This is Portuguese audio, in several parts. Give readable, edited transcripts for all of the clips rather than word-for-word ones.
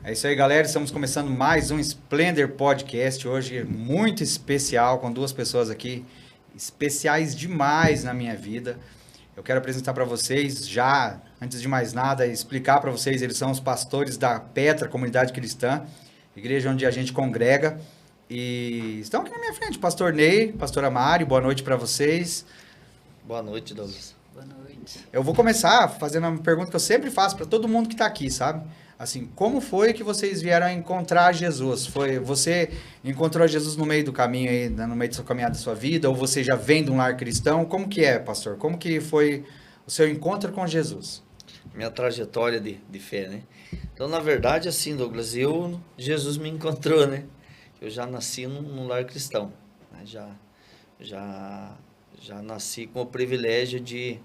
É isso aí, galera. Estamos começando mais um Splendor Podcast. Hoje muito especial, com duas pessoas aqui especiais demais na minha vida. Eu quero apresentar para vocês, já antes de mais nada, explicar para vocês, eles são os pastores da Petra, Comunidade Cristã, igreja onde a gente congrega. E estão aqui na minha frente, Pastor Ney, Pastora Mari, boa noite para vocês. Boa noite, Douglas. Boa noite. Eu vou começar fazendo uma pergunta que eu sempre faço para todo mundo que está aqui, sabe? Assim, como foi que vocês vieram a encontrar Jesus? Você encontrou Jesus no meio do caminho aí, no meio da sua caminhada da sua vida, ou você já vem de um lar cristão? Como que é, pastor? Como que foi o seu encontro com Jesus? Minha trajetória de fé, né? Então, na verdade, assim, Douglas, Jesus me encontrou, né? Eu já nasci num lar cristão, né? Já nasci com o privilégio de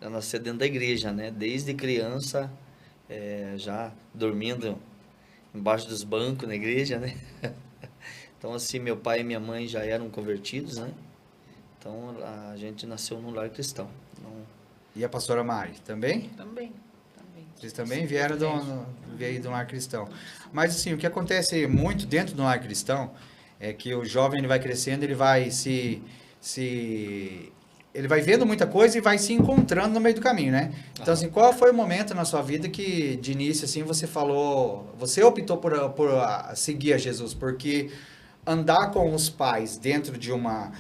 nascer dentro da igreja, né? Desde criança, já dormindo embaixo dos bancos na igreja, né? Então, assim, meu pai e minha mãe já eram convertidos, né? Então, a gente nasceu num lar cristão. E a pastora Mari, também? Também. Vocês também vieram veio de um lar cristão. Mas, assim, o que acontece muito dentro do lar cristão é que o jovem ele vai crescendo, ele vai ele vai vendo muita coisa e vai se encontrando no meio do caminho, né? Então, assim, qual foi o momento na sua vida que, de início, assim, você optou por seguir a Jesus? Porque andar com os pais dentro de uma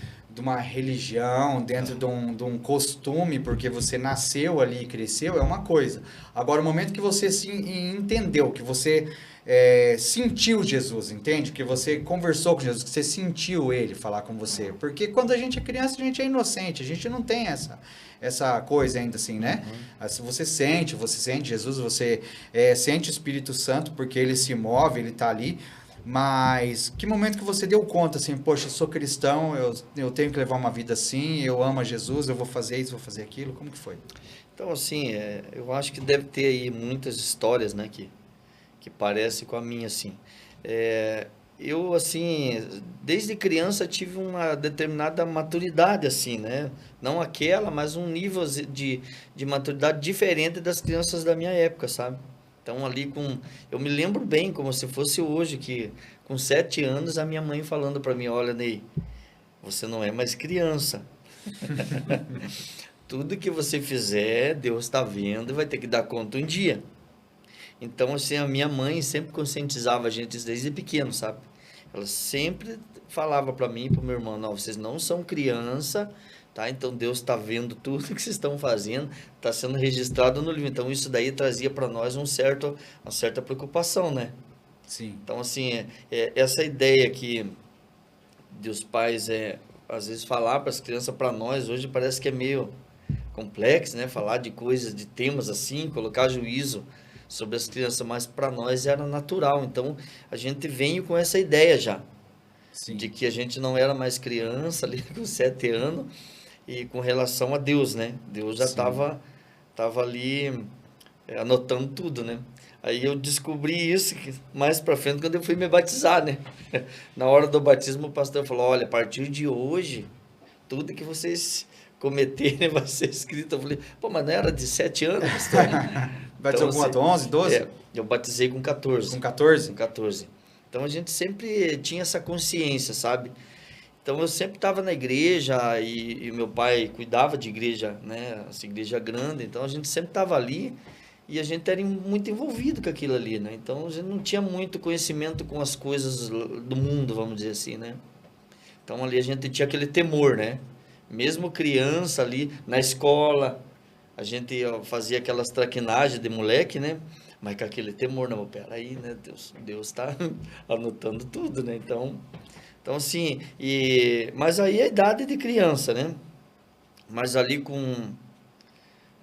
religião, dentro de um costume, porque você nasceu ali e cresceu, é uma coisa. Agora, o momento que você se entendeu, que você sentiu Jesus, entende? Que você conversou com Jesus, que você sentiu ele falar com você. Porque quando a gente é criança, a gente é inocente, a gente não tem essa coisa ainda assim, né? Assim, você sente Jesus, você sente o Espírito Santo, porque ele se move, ele está ali. Mas que momento que você deu conta, assim, poxa, eu sou cristão, eu tenho que levar uma vida assim, eu amo a Jesus, eu vou fazer isso, vou fazer aquilo, como que foi? Então, assim, eu acho que deve ter aí muitas histórias, né, que parecem com a minha, assim. Eu, assim, desde criança tive uma determinada maturidade, assim, né? Não aquela, mas um nível de maturidade diferente das crianças da minha época, sabe? Então, ali eu me lembro bem, como se fosse hoje, que com 7 anos, a minha mãe falando para mim, olha, Ney, você não é mais criança. Tudo que você fizer, Deus está vendo e vai ter que dar conta um dia. Então, assim, a minha mãe sempre conscientizava a gente desde pequeno, sabe? Ela sempre falava para mim e para o meu irmão, não, vocês não são criança, tá? Então, Deus está vendo tudo que vocês estão fazendo, está sendo registrado no livro. Então, isso daí trazia para nós uma certa preocupação, né? Sim. Então, assim, essa ideia que dos pais, às vezes, falar para as crianças, para nós, hoje parece que é meio complexo, né? Falar de coisas, de temas assim, colocar juízo sobre as crianças, mas para nós era natural. Então, a gente veio com essa ideia já, Sim. de que a gente não era mais criança ali com 7 anos e com relação a Deus, né? Deus já estava ali anotando tudo, né? Aí eu descobri isso mais para frente quando eu fui me batizar, né? Na hora do batismo o pastor falou, olha, a partir de hoje, tudo que vocês cometerem vai ser escrito. Eu falei, pô, mas não era de 7 anos, pastor? Batizou Então, com 11, 12? Eu batizei com 14. Com 14? Com 14. Então, a gente sempre tinha essa consciência, sabe? Então, eu sempre estava na igreja e meu pai cuidava de igreja, né? Essa igreja grande. Então, a gente sempre estava ali e a gente era muito envolvido com aquilo ali, né? Então, a gente não tinha muito conhecimento com as coisas do mundo, vamos dizer assim, né? Então, ali a gente tinha aquele temor, né? Mesmo criança ali, na escola, a gente fazia aquelas traquinagens de moleque, né? Mas com aquele temor, não, peraí, né? Deus está anotando tudo, né? Então assim, mas aí é a idade de criança, né? Mas ali com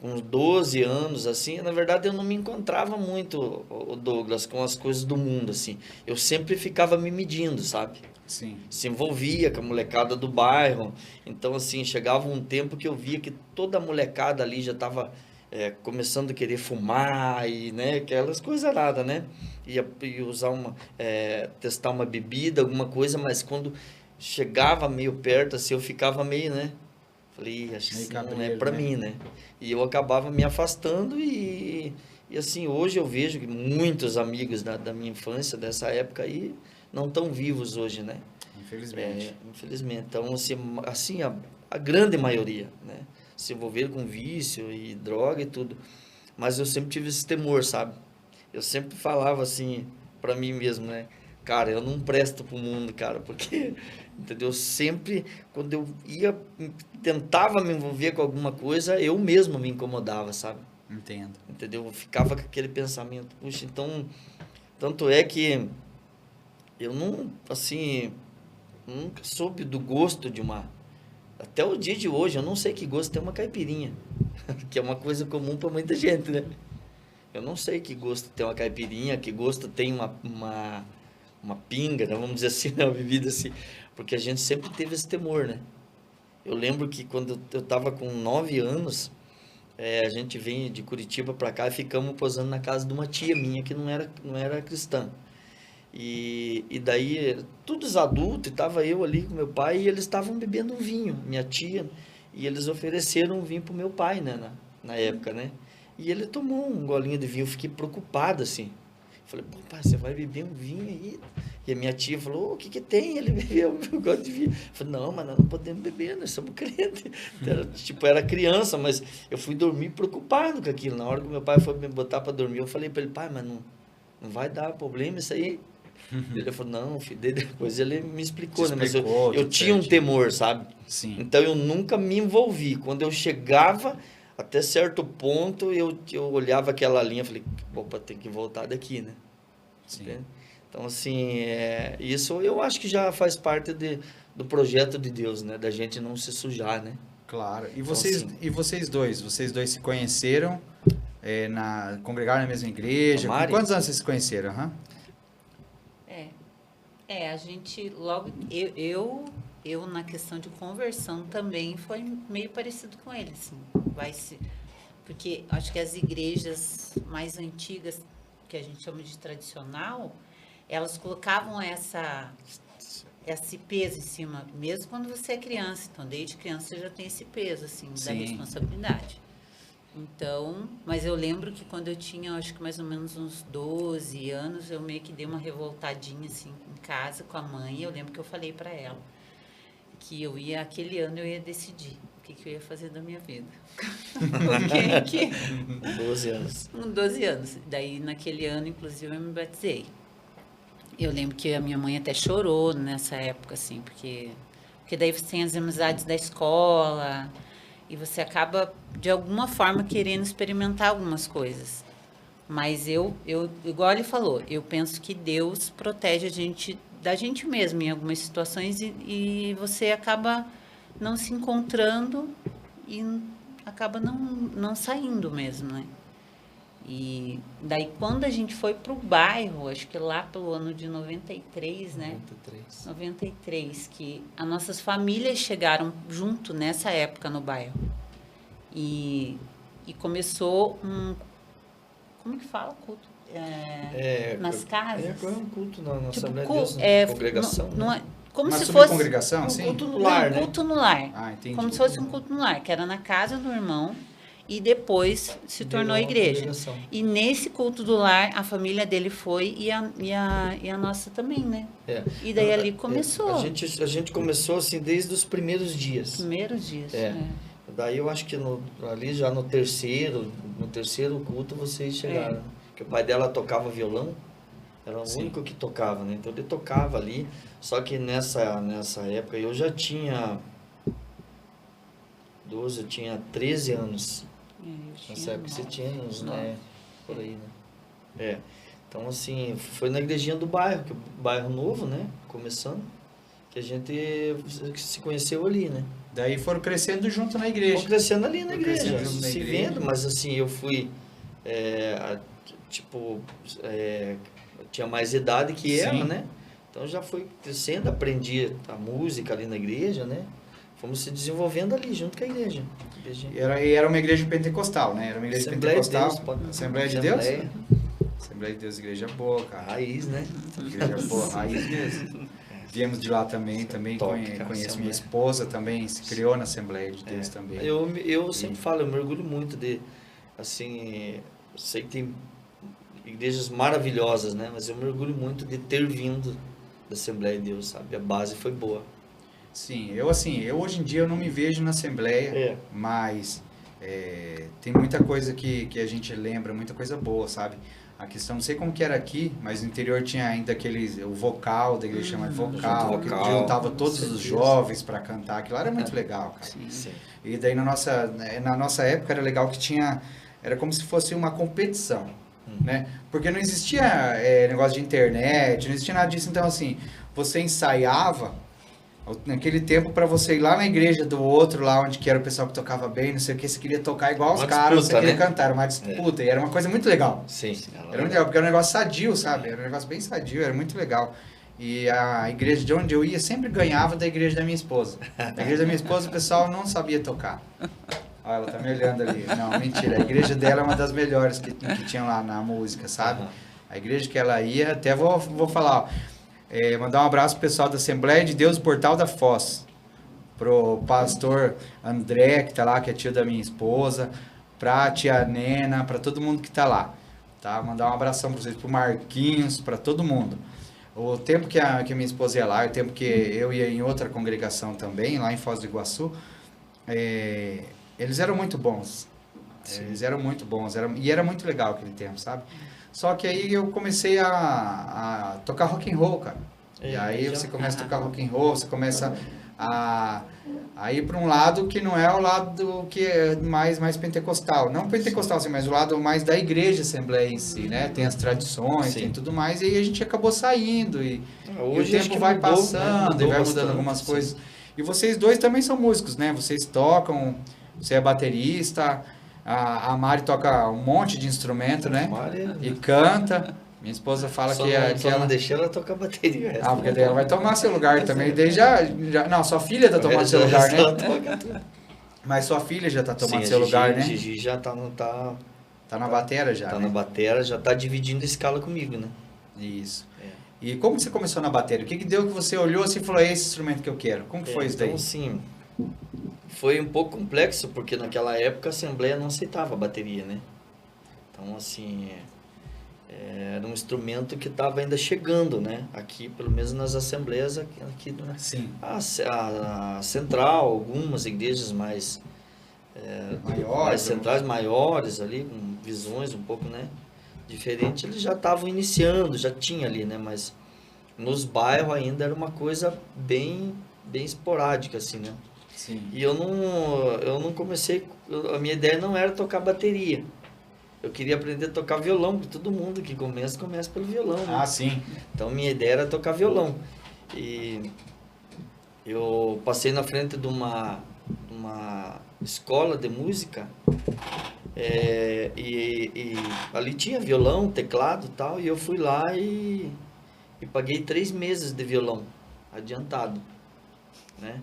12 anos, assim, na verdade eu não me encontrava muito, o Douglas, com as coisas do mundo, assim. Eu sempre ficava me medindo, sabe? Sim. Se envolvia com a molecada do bairro. Então, assim, chegava um tempo que eu via que toda a molecada ali já estava começando a querer fumar e, né, aquelas coisas nada, né? Ia usar testar uma bebida, alguma coisa, mas quando chegava meio perto, assim, eu ficava meio, né? Falei, acho que isso não é para mim, né? E eu acabava me afastando e E assim, hoje eu vejo que muitos amigos da minha infância, dessa época aí, não estão vivos hoje, né? Infelizmente. Infelizmente. Então, assim a grande maioria, né? Se envolver com vício e droga e tudo. Mas eu sempre tive esse temor, sabe? Eu sempre falava assim para mim mesmo, né? Cara, eu não presto pro mundo, cara, porque, entendeu? Sempre, quando eu tentava me envolver com alguma coisa, eu mesmo me incomodava, sabe? Entendo. Entendeu? Eu ficava com aquele pensamento, puxa, então, tanto é que eu não, assim, nunca soube do gosto de até o dia de hoje, eu não sei que gosto tem uma caipirinha, que é uma coisa comum para muita gente, né? Eu não sei que gosto tem uma caipirinha, que gosto tem uma pinga, né? Vamos dizer assim, né? Uma bebida assim, porque a gente sempre teve esse temor, né? Eu lembro que quando eu tava com 9 anos, a gente veio de Curitiba para cá e ficamos posando na casa de uma tia minha que não era cristã. E daí, todos adultos, e tava eu ali com meu pai e eles estavam bebendo um vinho, minha tia, e eles ofereceram um vinho pro meu pai, né, na época, né? E ele tomou um golinho de vinho, eu fiquei preocupado, assim. Falei, pô, pai, você vai beber um vinho aí? E a minha tia falou, o que que tem? Ele bebeu um gole de vinho. Eu falei, não, mas nós não podemos beber, nós somos crentes. Era criança, mas eu fui dormir preocupado com aquilo. Na hora que meu pai foi me botar para dormir, eu falei para ele, pai, mas não vai dar problema isso aí? Ele falou, não, filho. Depois ele me explicou, né? Mas eu tinha um temor, sabe? Sim. Então eu nunca me envolvi. Quando eu chegava até certo ponto, eu olhava aquela linha e falei, opa, tem que voltar daqui, né? Sim. Entende? Então, assim, isso eu acho que já faz parte do projeto de Deus, né? Da gente não se sujar, né? Claro. E Então, vocês, assim, e vocês dois? Vocês dois se conheceram, congregaram na mesma igreja? A Com Mari? quantos anos vocês se conheceram? Aham. A gente logo. Eu na questão de conversão também foi meio parecido com ele, assim. Porque acho que as igrejas mais antigas, que a gente chama de tradicional, elas colocavam esse peso em cima, mesmo quando você é criança. Então, desde criança você já tem esse peso, assim, da Sim. responsabilidade. Então, mas eu lembro que quando eu tinha, acho que mais ou menos uns 12 anos, eu meio que dei uma revoltadinha, assim, em casa com a mãe. Eu lembro que eu falei para ela que aquele ano eu ia decidir o que eu ia fazer da minha vida. Porque 12 anos. com 12 anos. Daí, naquele ano, inclusive, eu me batizei. Eu lembro que a minha mãe até chorou nessa época, assim, porque daí você tem as amizades da escola e você acaba, de alguma forma, querendo experimentar algumas coisas. Mas igual ele falou, eu penso que Deus protege a gente da gente mesmo em algumas situações e você acaba não se encontrando e acaba não saindo mesmo, né? E daí, quando a gente foi para o bairro, acho que lá pelo ano de 93, né? 93, que as nossas famílias chegaram junto nessa época no bairro. E começou como que fala? Culto? Nas casas? É um culto na Tipo, Assembleia de Deus, né? Congregação. Né? Como Uma se fosse subcongregação, um sim? culto no lar, né? culto no lar. Ah, entendi. Como se fosse um culto no lar, que era na casa do irmão e depois se tornou igreja. E nesse culto do lar, a família dele foi e a nossa também, né? E daí ali começou. A gente começou assim desde os primeiros dias. Primeiros dias. Daí eu acho que ali já no terceiro culto vocês chegaram. Porque o pai dela tocava violão, era o único que tocava, né? Então ele tocava ali, só que nessa época eu já tinha 12, eu tinha 13 anos. Nessa época você tinha uns, né? Por aí, né? Então, assim, foi na igrejinha do bairro, que é um bairro novo, né? Começando, que a gente se conheceu ali, né? Daí foram crescendo junto na igreja. Foram crescendo ali na igreja, na se igreja. vendo, mas assim, eu fui, tinha mais idade que ela, né? Então já fui crescendo, aprendi a música ali na igreja, né? Fomos se desenvolvendo ali, junto com a igreja. E era uma igreja pentecostal, né? Era uma igreja pentecostal. Assembleia de Deus? Assembleia de Deus, igreja boa, cara. Raiz, né? Igreja boa, raiz mesmo. Viemos de lá também conheço minha esposa também, se criou na Assembleia de Deus também. Eu sempre falo, eu mergulho muito sei que tem igrejas maravilhosas, né? Mas eu me orgulho muito de ter vindo da Assembleia de Deus, sabe? A base foi boa. Sim, eu hoje em dia eu não me vejo na Assembleia, mas tem muita coisa que a gente lembra, muita coisa boa, sabe? A questão, não sei como que era aqui, mas no interior tinha ainda o vocal, da igreja chama de vocal, que juntava todos os jovens para cantar, aquilo era muito legal, cara. Sim. E daí na nossa época era legal que era como se fosse uma competição, né? Porque não existia negócio de internet, não existia nada disso, então assim, você ensaiava naquele tempo para você ir lá na igreja do outro, lá onde que era o pessoal que tocava bem, não sei o que, você queria tocar igual os caras, você queria cantar, era uma disputa, e era uma coisa muito legal. Sim. Era muito legal, porque era um negócio sadio, sabe? Era um negócio bem sadio, era muito legal. E a igreja de onde eu ia sempre ganhava da igreja da minha esposa. Na igreja da minha esposa o pessoal não sabia tocar. Olha, ela tá me olhando ali. Não, mentira. A igreja dela é uma das melhores que tinha lá na música, sabe? A igreja que ela ia, até vou falar, ó, mandar um abraço pro pessoal da Assembleia de Deus Portal da Foz, pro pastor André, que tá lá, que é tio da minha esposa, pra tia Nena, pra todo mundo que tá lá, tá? Mandar um abração pra vocês, pro Marquinhos, pra todo mundo. O tempo que a minha esposa ia lá, o tempo que eu ia em outra congregação também, lá em Foz do Iguaçu, eles eram muito bons. Eles eram muito bons, e era muito legal aquele tempo, sabe? Só que aí eu comecei a tocar rock and roll, cara. E aí você começa a tocar rock and roll, você começa a ir para um lado que não é o lado que é mais pentecostal. Não pentecostal, assim, mas o lado mais da igreja Assembleia em si, né? Tem as tradições, tem tudo mais, e aí a gente acabou saindo, e o tempo vai passando, e vai mudando algumas coisas. E vocês dois também são músicos, né? Vocês tocam, você é baterista, a Mari toca um monte de instrumento, né? E canta. Minha esposa fala que ela não deixa ela tocar bateria. Porque daí ela vai tomar seu lugar também. Daí não, sua filha tá tomando seu lugar, né? Mas sua filha já tá tomando seu lugar, né? Gigi já tá na batera já, tá né? na batera, já tá dividindo a escala comigo, né? Isso. E como você começou na bateria? O que deu que você olhou assim e falou, é esse instrumento que eu quero? Como que foi isso daí? Então, assim, foi um pouco complexo, porque naquela época a Assembleia não aceitava a bateria, né? Então, assim, era um instrumento que estava ainda chegando, né? Aqui, pelo menos nas assembleias aqui, né? Sim. A central, algumas igrejas mais maiores, centrais, maiores ali, com visões um pouco, né? Diferentes, eles já estavam iniciando, já tinha ali, né? Mas nos bairros ainda era uma coisa bem esporádica, assim, né? Sim. E eu não comecei, a minha ideia não era tocar bateria. Eu queria aprender a tocar violão, porque todo mundo que começa pelo violão, né? Ah, sim. Então minha ideia era tocar violão. E eu passei na frente de uma escola de música, e ali tinha violão, teclado e tal, e eu fui lá e paguei 3 meses de violão adiantado, né?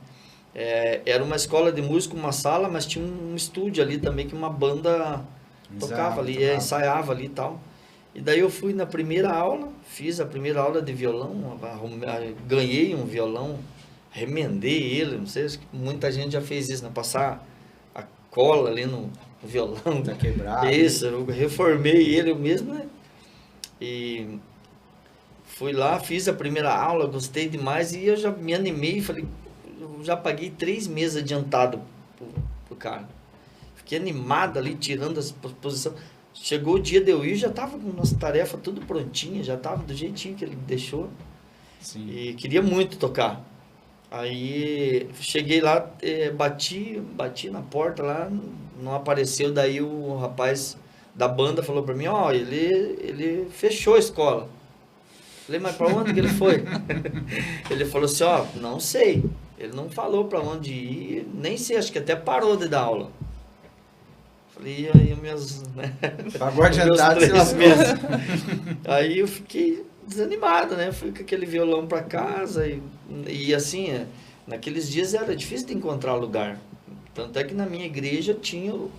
Era uma escola de música, uma sala, mas tinha um estúdio ali também que uma banda tocava ali, ensaiava ali e tal. E daí eu fui na primeira aula, fiz a primeira aula de violão, ganhei um violão, remendei ele, não sei, muita gente já fez isso, né? Passar a cola ali no violão. Tá quebrado. Isso, eu reformei ele mesmo, né? E fui lá, fiz a primeira aula, gostei demais e eu já me animei e falei, eu já paguei 3 meses adiantado pro cara. Fiquei animado ali, tirando as posições. Chegou o dia de eu ir, já tava com nossa tarefa tudo prontinha, já tava do jeitinho que ele deixou. Sim. E queria muito tocar. Aí cheguei lá, bati na porta lá, não apareceu, daí o rapaz da banda falou pra mim, ele fechou a escola. Falei, mas pra onde que ele foi? Ele falou assim, não sei. Ele não falou pra onde ir, nem sei, acho que até parou de dar aula. Falei, aí meus... Né? Pagou adiantado, meus 3 meses. Aí eu fiquei desanimado, né? Fui com aquele violão pra casa e assim, naqueles dias era difícil de encontrar lugar. Tanto é que na minha igreja tinha o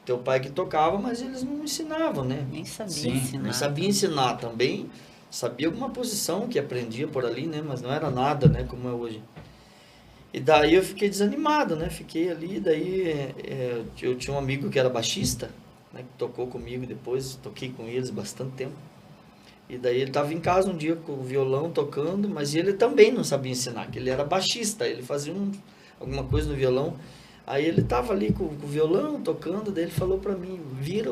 teu pai que tocava, mas eles não ensinavam, né? Nem sabia ensinar. Nem sabia ensinar também. Sabia alguma posição que aprendia por ali, né? Mas não era nada, né? Como é hoje. E daí eu fiquei desanimado, né? Fiquei ali, daí eu tinha um amigo que era baixista, né, que tocou comigo depois, toquei com eles bastante tempo. E daí ele estava em casa um dia com o violão tocando, mas ele também não sabia ensinar, que ele era baixista, ele fazia alguma coisa no violão. Aí ele estava ali com o violão tocando, daí ele falou para mim, vira,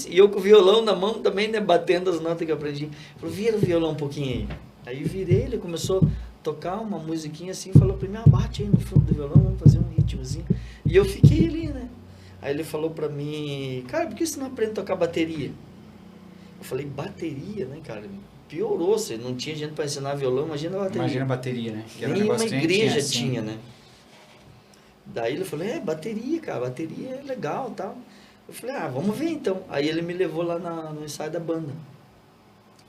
e eu com o violão na mão também, né, batendo as notas que eu aprendi. Ele falou, vira o violão um pouquinho aí. Aí virei, ele começou a tocar uma musiquinha assim, falou para mim, bate aí no fundo do violão, vamos fazer um ritmozinho. E eu fiquei ali, né. Aí ele falou para mim, cara, por que você não aprende a tocar bateria? Eu falei, bateria, né, cara? Piorou, você não tinha gente para ensinar violão, imagina a bateria. Imagina a bateria, né? Que era Nem um uma negócio que a gente igreja assim. tinha, né? Daí ele falou, bateria, cara, bateria é legal e tal. Eu falei, vamos ver então. Aí ele me levou lá no ensaio da banda.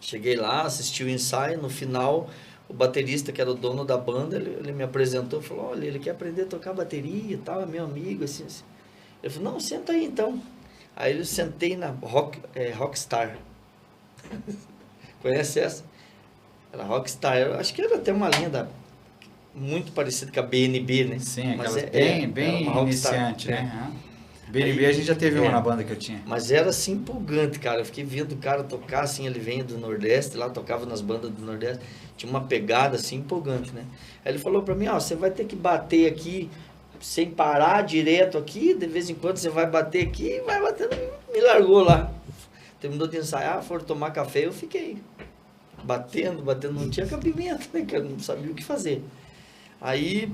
Cheguei lá, assisti o ensaio, no final, o baterista, que era o dono da banda, ele me apresentou, falou, olha, ele quer aprender a tocar bateria e tal, é meu amigo, assim, assim. Ele falou, não, senta aí então. Aí eu sentei na Rockstar. Conhece essa? Era Rockstar, eu acho que era até uma linha muito parecida com a BNB, né? Sim, mas aquelas bem uma iniciante, Rockstar, né? BNB a gente já teve uma na banda que eu tinha. Mas era assim empolgante, cara. Eu fiquei vendo o cara tocar assim, ele vem do Nordeste, lá tocava nas bandas do Nordeste, tinha uma pegada assim empolgante, né? Aí ele falou pra mim, você vai ter que bater aqui sem parar, direto aqui, de vez em quando você vai bater aqui e vai batendo, me largou lá. Terminou de ensaiar, foram tomar café, eu fiquei batendo, não tinha cabimento, né? Que eu não sabia o que fazer. Aí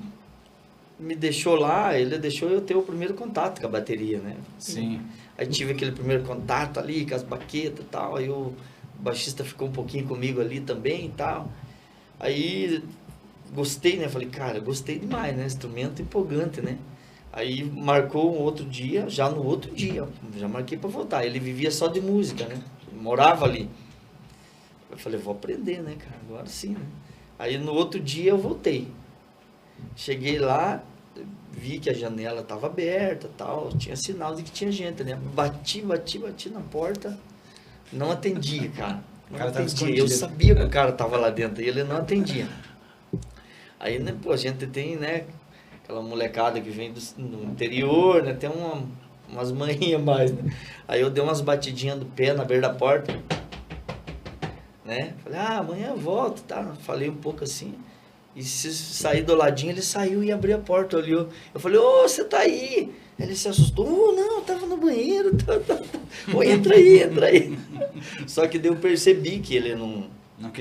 me deixou lá, ele deixou eu ter o primeiro contato com a bateria, né? Sim. Aí tive aquele primeiro contato ali com as baquetas e tal, aí o baixista ficou um pouquinho comigo ali também e tal. Aí gostei, né? Falei, cara, gostei demais, né? Instrumento empolgante, né? Aí marcou um outro dia, já no outro dia, já marquei para voltar. Ele vivia só de música, né? Morava ali. Eu falei, vou aprender, né, cara? Agora sim, né? Aí no outro dia eu voltei. Cheguei lá, vi que a janela estava aberta, tal, tinha sinal de que tinha gente, né? Bati na porta, não atendia, cara. Não atendia. Eu sabia que o cara estava lá dentro e ele não atendia. Aí, né, pô, a gente tem, né, aquela molecada que vem do interior, né, tem umas manhinhas mais, né? Aí eu dei umas batidinhas do pé na beira da porta, né? Falei, amanhã eu volto, tá? Falei um pouco assim. E se sair do ladinho, ele saiu e abriu a porta, olhou. Eu falei, você tá aí? Ele se assustou, não, eu tava no banheiro, entra aí. Só que daí eu percebi que ele não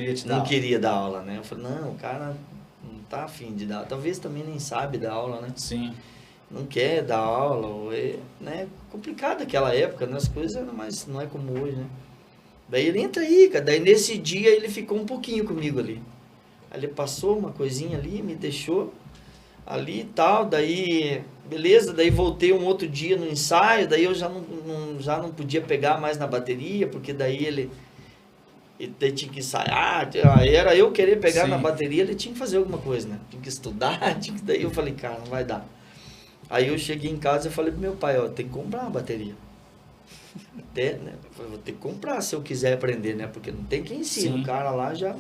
queria dar aula, né? Eu falei, não, o cara não tá afim de dar, talvez também nem sabe dar aula, né? Sim. Não quer dar aula, né? Complicado aquela época, né? As coisas eram mais, não é como hoje, né? Daí ele entra aí, cara. Daí nesse dia ele ficou um pouquinho comigo ali. Aí ele passou uma coisinha ali, me deixou ali e tal, daí, beleza, daí voltei um outro dia no ensaio, daí eu já não podia pegar mais na bateria, porque daí ele tinha que ensaiar, era eu querer pegar na bateria, ele tinha que fazer alguma coisa, né? Tinha que estudar, daí eu falei, cara, não vai dar. Aí eu cheguei em casa e falei pro meu pai, tem que comprar uma bateria. Até, né? Vou ter que comprar se eu quiser aprender, né? Porque não tem quem ensina, o cara lá já...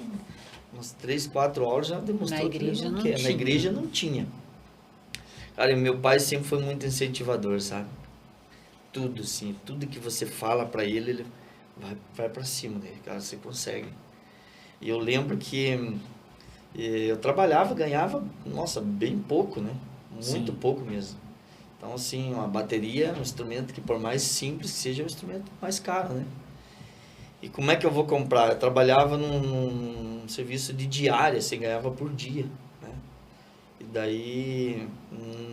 umas 3, 4 aulas já demonstrou que ele não quer. Na igreja não tinha. Cara, e meu pai sempre foi muito incentivador, sabe? Tudo, assim, tudo que você fala pra ele, ele vai pra cima dele, cara, você consegue. E eu lembro que eu trabalhava, ganhava, nossa, bem pouco, né? Muito pouco mesmo. Então, assim, uma bateria é um instrumento que, por mais simples que seja, é um instrumento mais caro, né? E como é que eu vou comprar? Eu trabalhava num serviço de diária, você ganhava por dia, né? E daí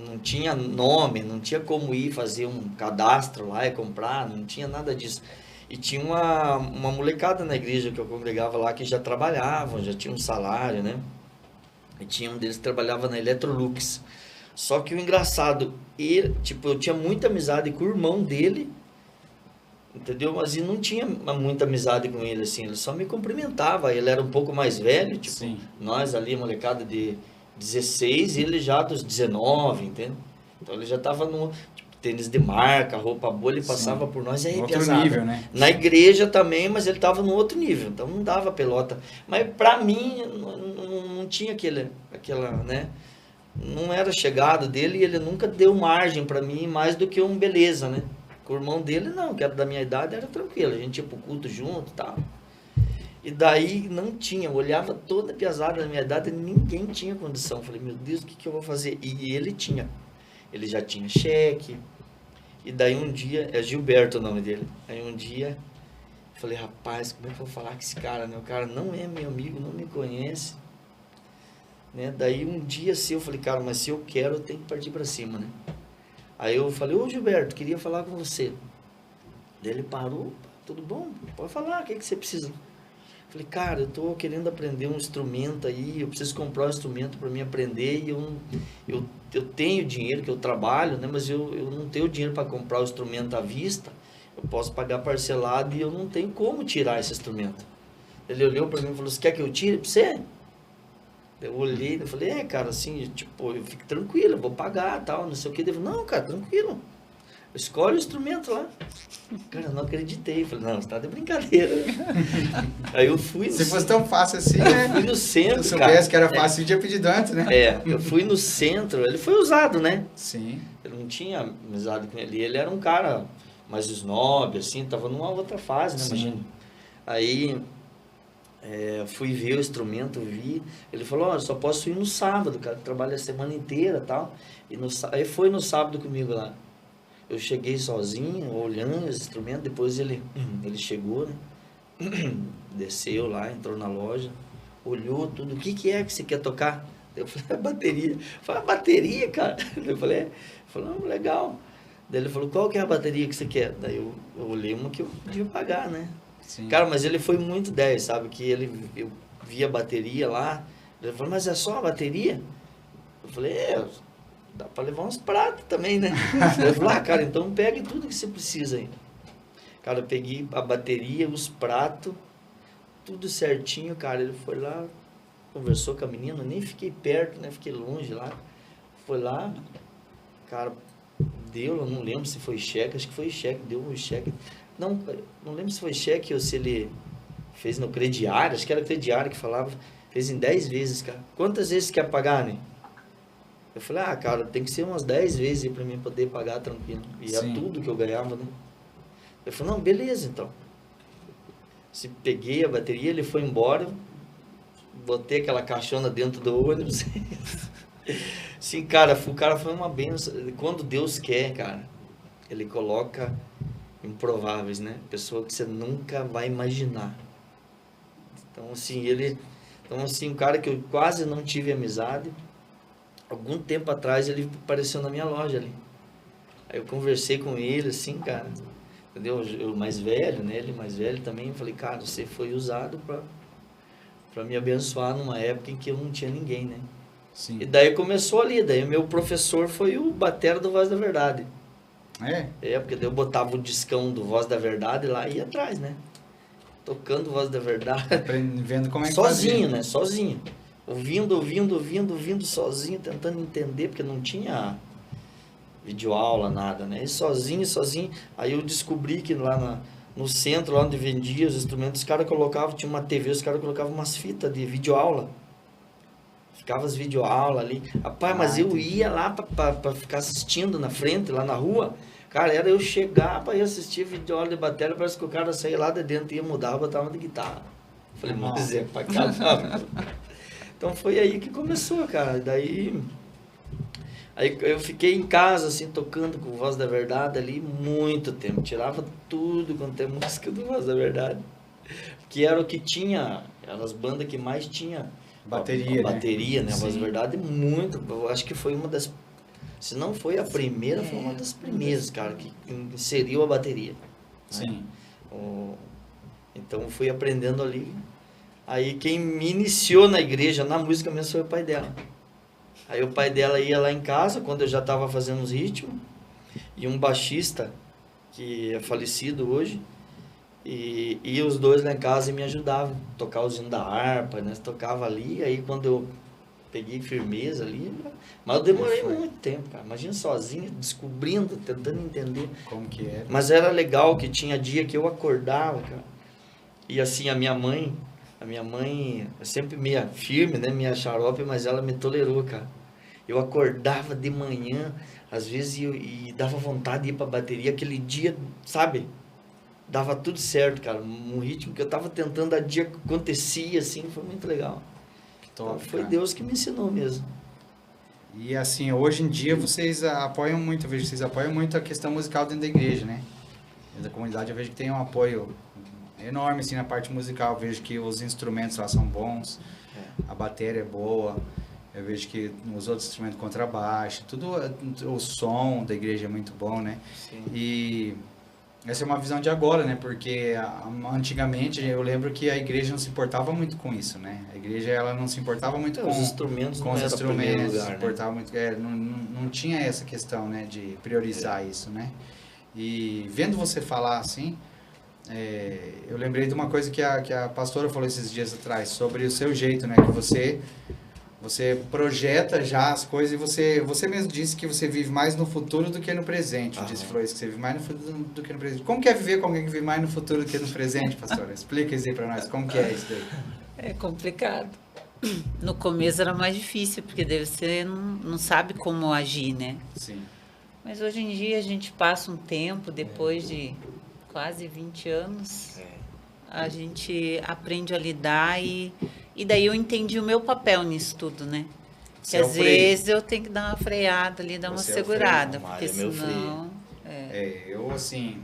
não tinha nome, não tinha como ir fazer um cadastro lá e comprar, não tinha nada disso. E tinha uma molecada na igreja que eu congregava lá que já trabalhavam, já tinha um salário, né? E tinha um deles que trabalhava na Electrolux. Só que o engraçado, eu tinha muita amizade com o irmão dele, entendeu? Mas eu não tinha muita amizade com ele, assim, ele só me cumprimentava, ele era um pouco mais velho, tipo, nós ali, molecada de 16, ele já dos 19, entendeu? Então ele já tava no tênis de marca, roupa boa, ele passava por nós, aí outro nível, né? Na igreja também, mas ele tava no outro nível, então não dava pelota. Mas pra mim, não tinha aquela, né? Não era chegado dele e ele nunca deu margem pra mim mais do que beleza, né? Com o irmão dele, não, que era da minha idade, era tranquilo. A gente ia pro culto junto e tal. E daí não tinha, eu olhava toda a piazada da minha idade, ninguém tinha condição. Eu falei, meu Deus, o que eu vou fazer? E ele tinha. Ele já tinha cheque. E daí um dia, é Gilberto o nome dele. Aí um dia, eu falei, rapaz, como é que eu vou falar com esse cara, né? O cara não é meu amigo, não me conhece. Né? Daí um dia assim, eu falei, cara, mas se eu quero, eu tenho que partir pra cima, né? Aí eu falei, ô Gilberto, queria falar com você. Daí ele parou, tudo bom? Pode falar, o que você precisa? Eu falei, cara, eu tô querendo aprender um instrumento aí, eu preciso comprar um instrumento para mim aprender e eu tenho dinheiro, que eu trabalho, né? Mas eu não tenho dinheiro para comprar o instrumento à vista, eu posso pagar parcelado e eu não tenho como tirar esse instrumento. Ele olhou para mim e falou, você quer que eu tire para você? Eu olhei e falei, cara, assim, tipo, eu fico tranquilo, eu vou pagar, tal, não sei o que. Ele falou, não, cara, tranquilo, escolhe o instrumento lá. Cara, eu não acreditei, falei, não, você tá de brincadeira. Aí eu fui... Se fosse tão fácil assim, né? Eu fui no centro, Se eu cara. soubesse que era fácil, eu tinha pedido antes, né? Eu fui no centro, ele foi usado, né? Sim. Eu não tinha amizade com ele era um cara mais snob, assim, tava numa outra fase, né, imagina. Aí... fui ver o instrumento, vi, ele falou, ó, só posso ir no sábado, cara, trabalha a semana inteira e tal, aí foi no sábado comigo lá, eu cheguei sozinho, olhando os instrumentos, depois ele chegou, né, desceu lá, entrou na loja, olhou tudo, o que é que você quer tocar? Eu falei, a bateria. Eu falei, a bateria, cara? Eu falei, não, legal. Daí ele falou, qual que é a bateria que você quer? Daí eu olhei uma que eu podia pagar, né? Sim. Cara, mas ele foi muito 10, sabe? Que eu vi a bateria lá. Ele falou, mas é só a bateria? Eu falei, dá pra levar uns pratos também, né? Ele falou, cara, então pegue tudo que você precisa aí. Cara, eu peguei a bateria, os pratos, tudo certinho, cara. Ele foi lá, conversou com a menina, nem fiquei perto, né? Fiquei longe lá. Foi lá, cara, deu, eu não lembro se foi cheque, acho que foi cheque, deu um cheque. Não lembro se foi cheque ou se ele fez no crediário, acho que era crediário que falava, fez em 10 vezes, cara. Quantas vezes quer pagar, né? Eu falei, cara, tem que ser umas 10 vezes aí pra mim poder pagar tranquilo. E é tudo que eu ganhava, né? Eu falei, não, beleza, então. Se peguei a bateria, ele foi embora, botei aquela caixona dentro do ônibus. Sim, cara, o cara foi uma benção. Quando Deus quer, cara, ele coloca improváveis, né? Pessoa que você nunca vai imaginar. Então, assim, um cara que eu quase não tive amizade, algum tempo atrás ele apareceu na minha loja ali. Aí eu conversei com ele, assim, cara, entendeu? Eu mais velho, né? Ele mais velho também. Eu falei, cara, você foi usado para me abençoar numa época em que eu não tinha ninguém, né? Sim. E daí começou ali, daí o meu professor foi o batera do Voz da Verdade. Porque daí eu botava o discão do Voz da Verdade lá e ia atrás, né? Tocando Voz da Verdade. Vendo como é que sozinho, fazia. né? Sozinho. Ouvindo sozinho, tentando entender, porque não tinha videoaula, nada, né? E sozinho. Aí eu descobri que lá no centro, lá onde vendia os instrumentos, os caras colocavam, tinha uma TV, os caras colocavam umas fitas de videoaula. Ficava as videoaulas ali. Rapaz, mas eu ia lá pra ficar assistindo na frente, lá na rua. Cara, era eu chegar pra ir assistir videoaula de bateria, parece que o cara saía lá de dentro, ia mudar, botava de guitarra. Falei, mas é pra caramba. Então foi aí que começou, cara. Daí aí eu fiquei em casa, assim, tocando com Voz da Verdade ali muito tempo. Tirava tudo quanto é música do Voz da Verdade. Que era o que tinha, eram as bandas que mais tinha bateria, né? A Voz da Verdade, muito. Eu acho que foi uma das... Se não foi a primeira, foi uma das primeiras, cara, que inseriu a bateria. Sim. Né? Então fui aprendendo ali. Aí quem me iniciou na igreja, na música mesmo, foi o pai dela. Aí o pai dela ia lá em casa, quando eu já estava fazendo os ritmos, e um baixista, que é falecido hoje, e os dois lá em casa e me ajudavam a tocar os hinos da harpa, né? Tocava ali, aí quando eu peguei firmeza ali, mas eu demorei muito tempo, cara. Imagina sozinho, descobrindo, tentando entender como que era. Mas era legal que tinha dia que eu acordava, cara. E assim, a minha mãe é sempre meia firme, né? Minha xarope, mas ela me tolerou, cara. eu acordava de manhã, às vezes, e dava vontade de ir pra bateria. Aquele dia, sabe? Dava tudo certo, cara. Um ritmo que eu tava tentando, a dia que acontecia, assim, foi muito legal. Top, então, foi cara. Deus que me ensinou mesmo. E assim, hoje em dia vocês apoiam muito, eu vejo que vocês apoiam muito a questão musical dentro da igreja, né? Dentro da comunidade eu vejo que tem um apoio enorme assim na parte musical, eu vejo que os instrumentos lá são bons, a bateria é boa, eu vejo que os outros instrumentos, contrabaixo, tudo, o som da igreja é muito bom, né? Sim. E essa é uma visão de agora, né? Porque antigamente eu lembro que a igreja não se importava muito com isso, né? A igreja ela não se importava muito com os instrumentos, com não os era instrumentos, primeiro lugar, se né? importava muito, não tinha essa questão, né? De priorizar isso, né? E vendo você falar assim, eu lembrei de uma coisa que a pastora falou esses dias atrás sobre o seu jeito, né? Que você projeta já as coisas e você mesmo disse que você vive mais no futuro do que no presente. Disse, falou isso, que você vive mais no futuro do que no presente. Como que é viver com alguém que vive mais no futuro do que no presente, pastora? Explica isso aí pra nós, como que é isso daí? É complicado. No começo era mais difícil, porque daí você não sabe como agir, né? Sim. Mas hoje em dia a gente passa um tempo, depois de quase 20 anos, a gente aprende a lidar e daí eu entendi o meu papel nisso tudo, né? Você Que é o às freio. vezes eu tenho que dar uma freada ali, dar uma Você é o freio, segurada, Mário, porque é meu senão... Eu assim,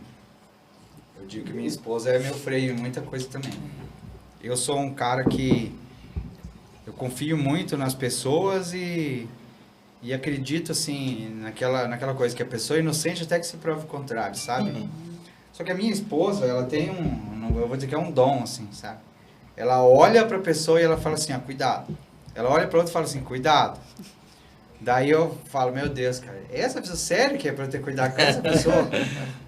eu digo que minha esposa é meu freio em muita coisa também. Eu sou um cara que eu confio muito nas pessoas e acredito assim naquela coisa que a pessoa é inocente até que se prove o contrário, sabe? Só que a minha esposa, ela tem eu vou dizer que é um dom assim, sabe? Ela olha pra pessoa e ela fala assim, ó, cuidado. Ela olha pra outra e fala assim, cuidado. Daí eu falo, meu Deus, cara, essa pessoa, sério que é pra eu ter cuidado com essa pessoa?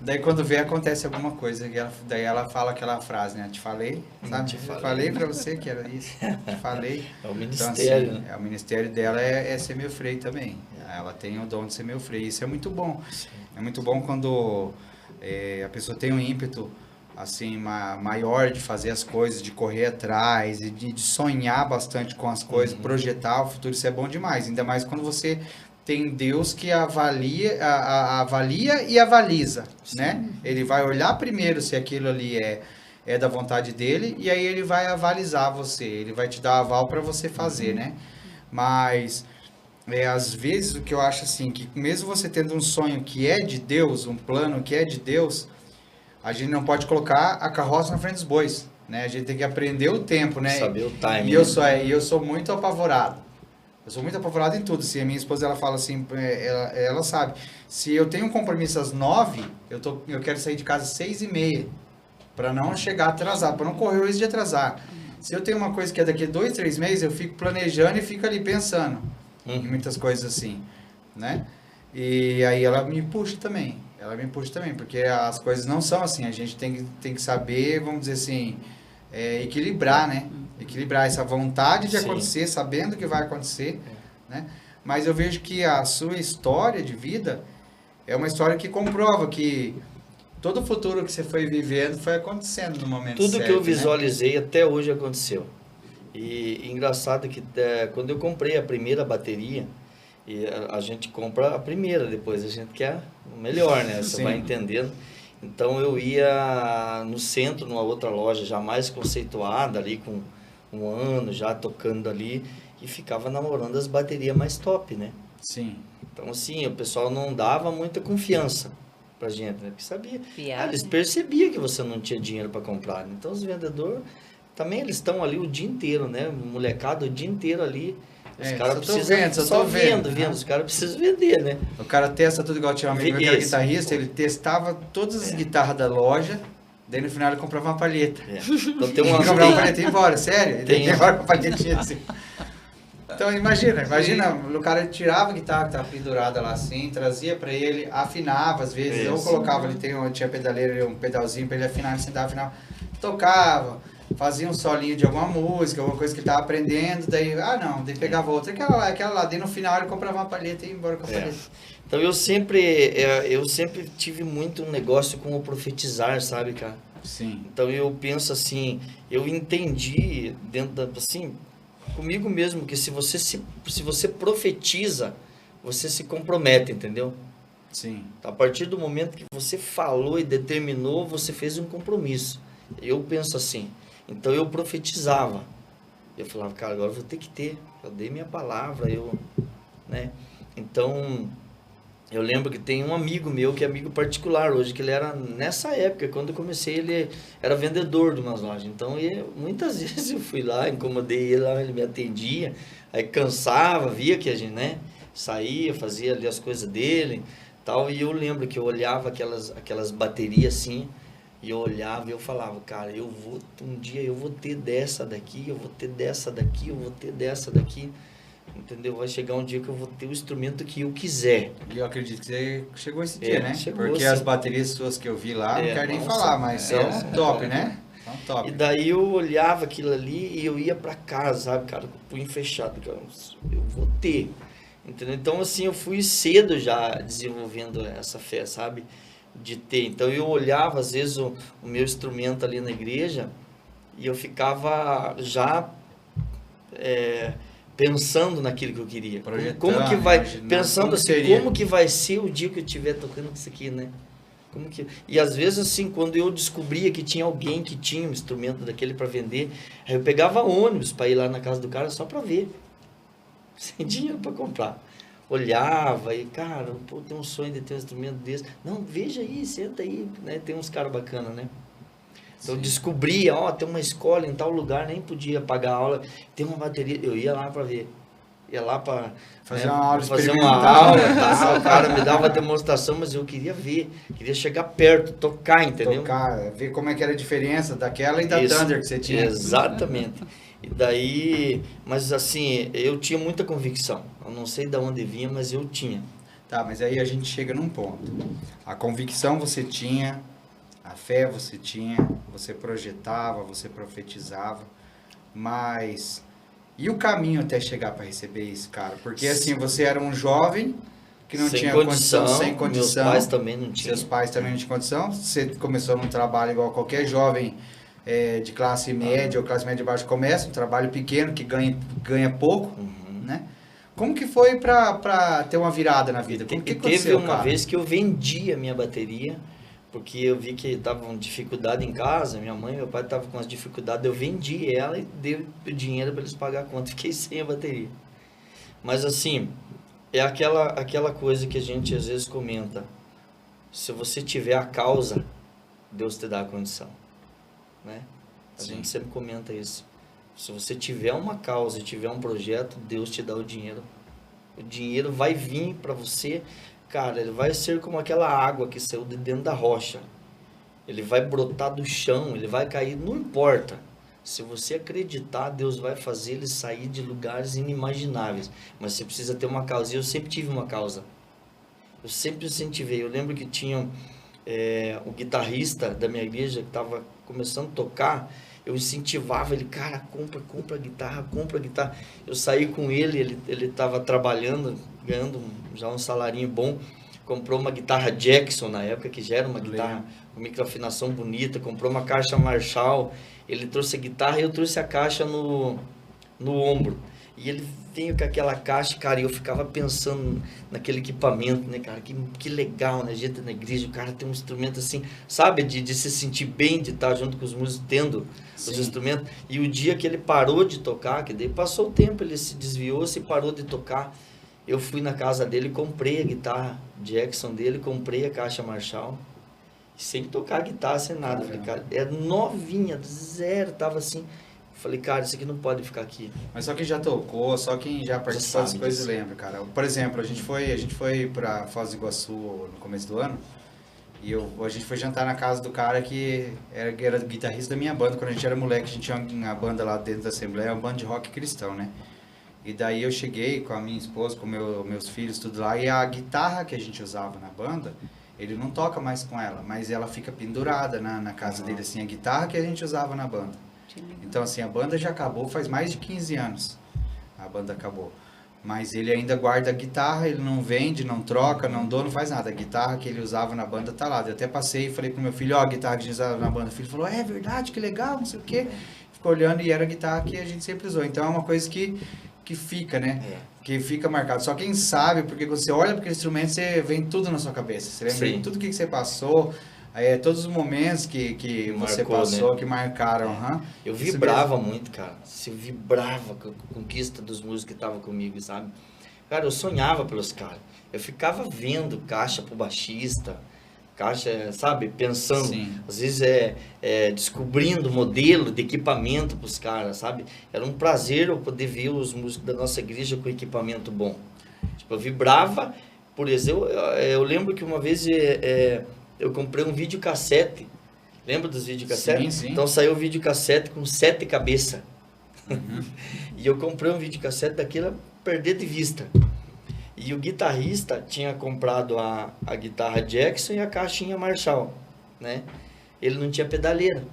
Daí quando vê, acontece alguma coisa, e daí ela fala aquela frase, né? Te falei, sabe? Te falei. Falei pra você que era isso, te falei. É o Então, ministério, assim, né? o ministério dela é ser meu freio também. Ela tem o dom de ser meu freio, isso é muito bom. É muito bom quando a pessoa tem um ímpeto assim, maior de fazer as coisas, de correr atrás, e de sonhar bastante com as coisas, projetar o futuro, isso é bom demais. Ainda mais quando você tem Deus que avalia e avaliza, né? Ele vai olhar primeiro se aquilo ali é da vontade dele, e aí ele vai avalizar você, ele vai te dar aval para você fazer, né? Mas às vezes o que eu acho assim, que mesmo você tendo um sonho que é de Deus, um plano que é de Deus, a gente não pode colocar a carroça na frente dos bois, né? A gente tem que aprender o tempo, né? Saber o timing. E eu sou muito apavorado. Eu sou muito apavorado em tudo. Se a minha esposa, ela fala assim, ela sabe, se eu tenho um compromisso às 9, eu quero sair de casa às 6h30, para não chegar atrasado, para não correr o risco de atrasar. Se eu tenho uma coisa que é daqui a 2, 3 meses, eu fico planejando e fico ali pensando em muitas coisas assim, né? E aí ela me puxa também. Porque as coisas não são assim. A gente tem que saber, vamos dizer assim, equilibrar, né? Equilibrar essa vontade de acontecer, sabendo que vai acontecer, né? Mas eu vejo que a sua história de vida é uma história que comprova que todo o futuro que você foi vivendo foi acontecendo no momento certo. Tudo que eu né? visualizei até hoje aconteceu. E engraçado que quando eu comprei a primeira bateria, e a gente compra a primeira, depois a gente quer o melhor, né? Você Sim. vai entendendo. Então eu ia no centro, numa outra loja já mais conceituada, ali com um ano já tocando ali, e ficava namorando as baterias mais top, né? Sim. Então assim, o pessoal não dava muita confiança pra gente, né? Porque sabia, eles né? percebiam que você não tinha dinheiro para comprar, né? Então os vendedores também, eles estão ali o dia inteiro, né? Molecada o dia inteiro ali. Os caras precisam só vendo. Os caras precisam vender, né? O cara testa tudo igual. Tinha um amigo meu que era guitarrista, ele testava todas as guitarras da loja, daí no final ele comprava uma palheta. Então tem Ele comprava uma palheta e ia embora, sério? Ele ia embora com a palhetinha assim. Então imagina, o cara tirava a guitarra que estava pendurada lá assim, trazia pra ele, afinava às vezes, ou colocava ali, tinha pedaleira, um pedalzinho pra ele afinar, sentava, afinava, tocava, fazia um solinho de alguma música, alguma coisa que ele tava aprendendo, daí pegava outra, aquela lá, daí no final ele comprava uma palheta e ia embora com a palheta. Então eu sempre tive muito um negócio com o profetizar, sabe, cara? Sim. Então eu penso assim, eu entendi dentro assim, comigo mesmo, que se você profetiza, você se compromete, entendeu? Sim. A partir do momento que você falou e determinou, você fez um compromisso. Eu penso assim. Então eu profetizava. Eu falava, cara, agora eu vou ter que ter. Eu dei minha palavra, né? Então, eu lembro que tem um amigo meu, que é amigo particular hoje, que ele era, nessa época, quando eu comecei, ele era vendedor de umas lojas. Então, muitas vezes eu fui lá, incomodei ele lá, ele me atendia, aí cansava, via que a gente, né, saía, fazia ali as coisas dele, tal, e eu lembro que eu olhava aquelas baterias assim, e eu olhava e eu falava, cara, um dia eu vou ter dessa daqui, eu vou ter dessa daqui, eu vou ter dessa daqui. Entendeu? Vai chegar um dia que eu vou ter o instrumento que eu quiser. E eu acredito que você chegou esse dia, né? Chegou, porque sim. as baterias suas que eu vi lá, não quero nem falar, mas são top, né? São top. E daí eu olhava aquilo ali e eu ia pra casa, sabe, cara, com o punho fechado, cara, eu vou ter. Entendeu? Então, assim, eu fui cedo já desenvolvendo essa fé, sabe? De ter. Então, eu olhava, às vezes, o meu instrumento ali na igreja e eu ficava já... pensando naquilo que eu queria. Como que vai, pensando assim, como que vai ser o dia que eu estiver tocando isso aqui, né? E às vezes assim, quando eu descobria que tinha alguém que tinha um instrumento daquele para vender, aí eu pegava ônibus para ir lá na casa do cara só para ver. Sem dinheiro para comprar. Olhava e, cara, pô, tem um sonho de ter um instrumento desse. Não, veja aí, senta aí, né? Tem uns caras bacanas, né? Então eu descobria, tem uma escola em tal lugar, nem podia pagar aula, tem uma bateria, eu ia lá para ver, ia lá para fazer uma aula, o cara me dava demonstração, mas eu queria ver, queria chegar perto, tocar, entendeu? Tocar, ver como é que era a diferença daquela e da Thunder que você tinha. Exatamente. E daí, mas assim, eu tinha muita convicção, eu não sei de onde vinha, mas eu tinha. Tá, mas aí a gente chega num ponto, a convicção você tinha... A fé você tinha, você projetava, você profetizava, mas e o caminho até chegar para receber isso, cara? Porque assim, você era um jovem que não tinha condição, sem condição. Meus pais também não tinham. Seus pais também não tinham condição. Você começou num trabalho igual qualquer jovem de classe média ou classe média baixa começa, um trabalho pequeno que ganha pouco, né? Como que foi para ter uma virada na vida? Como que aconteceu, teve uma vez que eu vendi a minha bateria, porque eu vi que estava com dificuldade em casa, minha mãe e meu pai estavam com as dificuldades, eu vendi ela e dei o dinheiro para eles pagar a conta, fiquei sem a bateria. Mas assim, é aquela coisa que a gente às vezes comenta, se você tiver a causa, Deus te dá a condição, né? A gente sempre comenta isso. Se você tiver uma causa e tiver um projeto, Deus te dá o dinheiro. O dinheiro vai vir para você. Cara, ele vai ser como aquela água que saiu de dentro da rocha. Ele vai brotar do chão, ele vai cair, não importa. Se você acreditar, Deus vai fazer ele sair de lugares inimagináveis. Mas você precisa ter uma causa. E eu sempre tive uma causa. Eu sempre incentivei. Eu lembro que tinha o guitarrista da minha igreja que estava começando a tocar. Eu incentivava ele, cara, compra guitarra, compra guitarra. Eu saí com ele estava trabalhando, ganhando já um salarinho bom. Comprou uma guitarra Jackson na época, que já era uma guitarra com microafinação bonita. Comprou uma caixa Marshall. Ele trouxe a guitarra e eu trouxe a caixa no ombro. E ele veio com aquela caixa, cara, e eu ficava pensando naquele equipamento, né, cara, que legal, né, a gente na igreja, o cara tem um instrumento assim, sabe, de se sentir bem, de estar junto com os músicos, tendo os instrumentos. E o dia que ele parou de tocar, que daí passou o tempo, ele se desviou, se parou de tocar, eu fui na casa dele, comprei a guitarra Jackson dele, comprei a caixa Marshall, sem tocar a guitarra, sem nada. Falei, cara, era novinha, zero, tava assim. Falei, cara, isso aqui não pode ficar aqui. Mas só quem já tocou, só quem já participou das coisas lembra, cara. Por exemplo, a gente foi para Foz do Iguaçu no começo do ano e a gente foi jantar na casa do cara que era guitarrista da minha banda. Quando a gente era moleque, a gente tinha uma banda lá dentro da Assembleia, uma banda de rock cristão, né? E daí eu cheguei com a minha esposa, com meus filhos, tudo lá, e a guitarra que a gente usava na banda, ele não toca mais com ela, mas ela fica pendurada na casa dele, assim, a guitarra que a gente usava na banda. Então, assim, a banda já acabou faz mais de 15 anos. A banda acabou. Mas ele ainda guarda a guitarra, ele não vende, não troca, não doa, não faz nada. A guitarra que ele usava na banda tá lá. Eu até passei e falei pro meu filho, a guitarra que a gente usava na banda. O filho falou, é verdade, que legal, não sei o quê. Ficou olhando e era a guitarra que a gente sempre usou. Então, é uma coisa que que fica, né? É. Que fica marcado. Só quem sabe, porque quando você olha para aquele instrumento, você vem tudo na sua cabeça. Você lembra Sim. de tudo que você passou, todos os momentos que você Marcou, passou, né? que marcaram. Eu Isso vibrava muito, cara. Eu vibrava com a conquista dos músicos que estavam comigo, sabe? Cara, eu sonhava pelos caras. Eu ficava vendo caixa pro baixista, caixa, sabe? Pensando, Sim. às vezes descobrindo modelo de equipamento pros caras, sabe? Era um prazer eu poder ver os músicos da nossa igreja com equipamento bom. Tipo, eu vibrava, por exemplo, eu lembro que uma vez eu comprei um videocassete. Lembra dos videocassetes? Sim, sim. Então saiu o videocassete com 7 cabeças. E eu comprei um videocassete daquele perder de vista. E o guitarrista tinha comprado a guitarra Jackson e a caixinha Marshall, né? Ele não tinha pedaleira.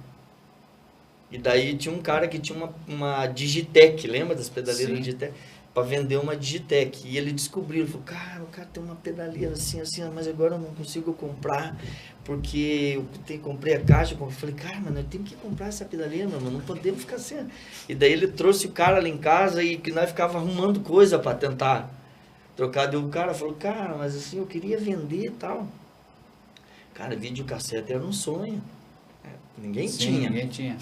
E daí tinha um cara que tinha uma Digitec, lembra das pedaleiras Sim. Digitec? Para vender uma Digitec. E ele descobriu, ele falou, cara, o cara tem uma pedaleira assim, mas agora eu não consigo comprar, porque eu comprei a caixa. Eu falei, cara, mano, eu tenho que comprar essa pedaleira, mano, não podemos ficar sem. E daí ele trouxe o cara lá em casa e que nós ficava arrumando coisa para tentar trocar. E o cara falou, cara, mas assim, eu queria vender e tal. Cara, videocassete era um sonho. Ninguém Sim, tinha. ninguém tinha.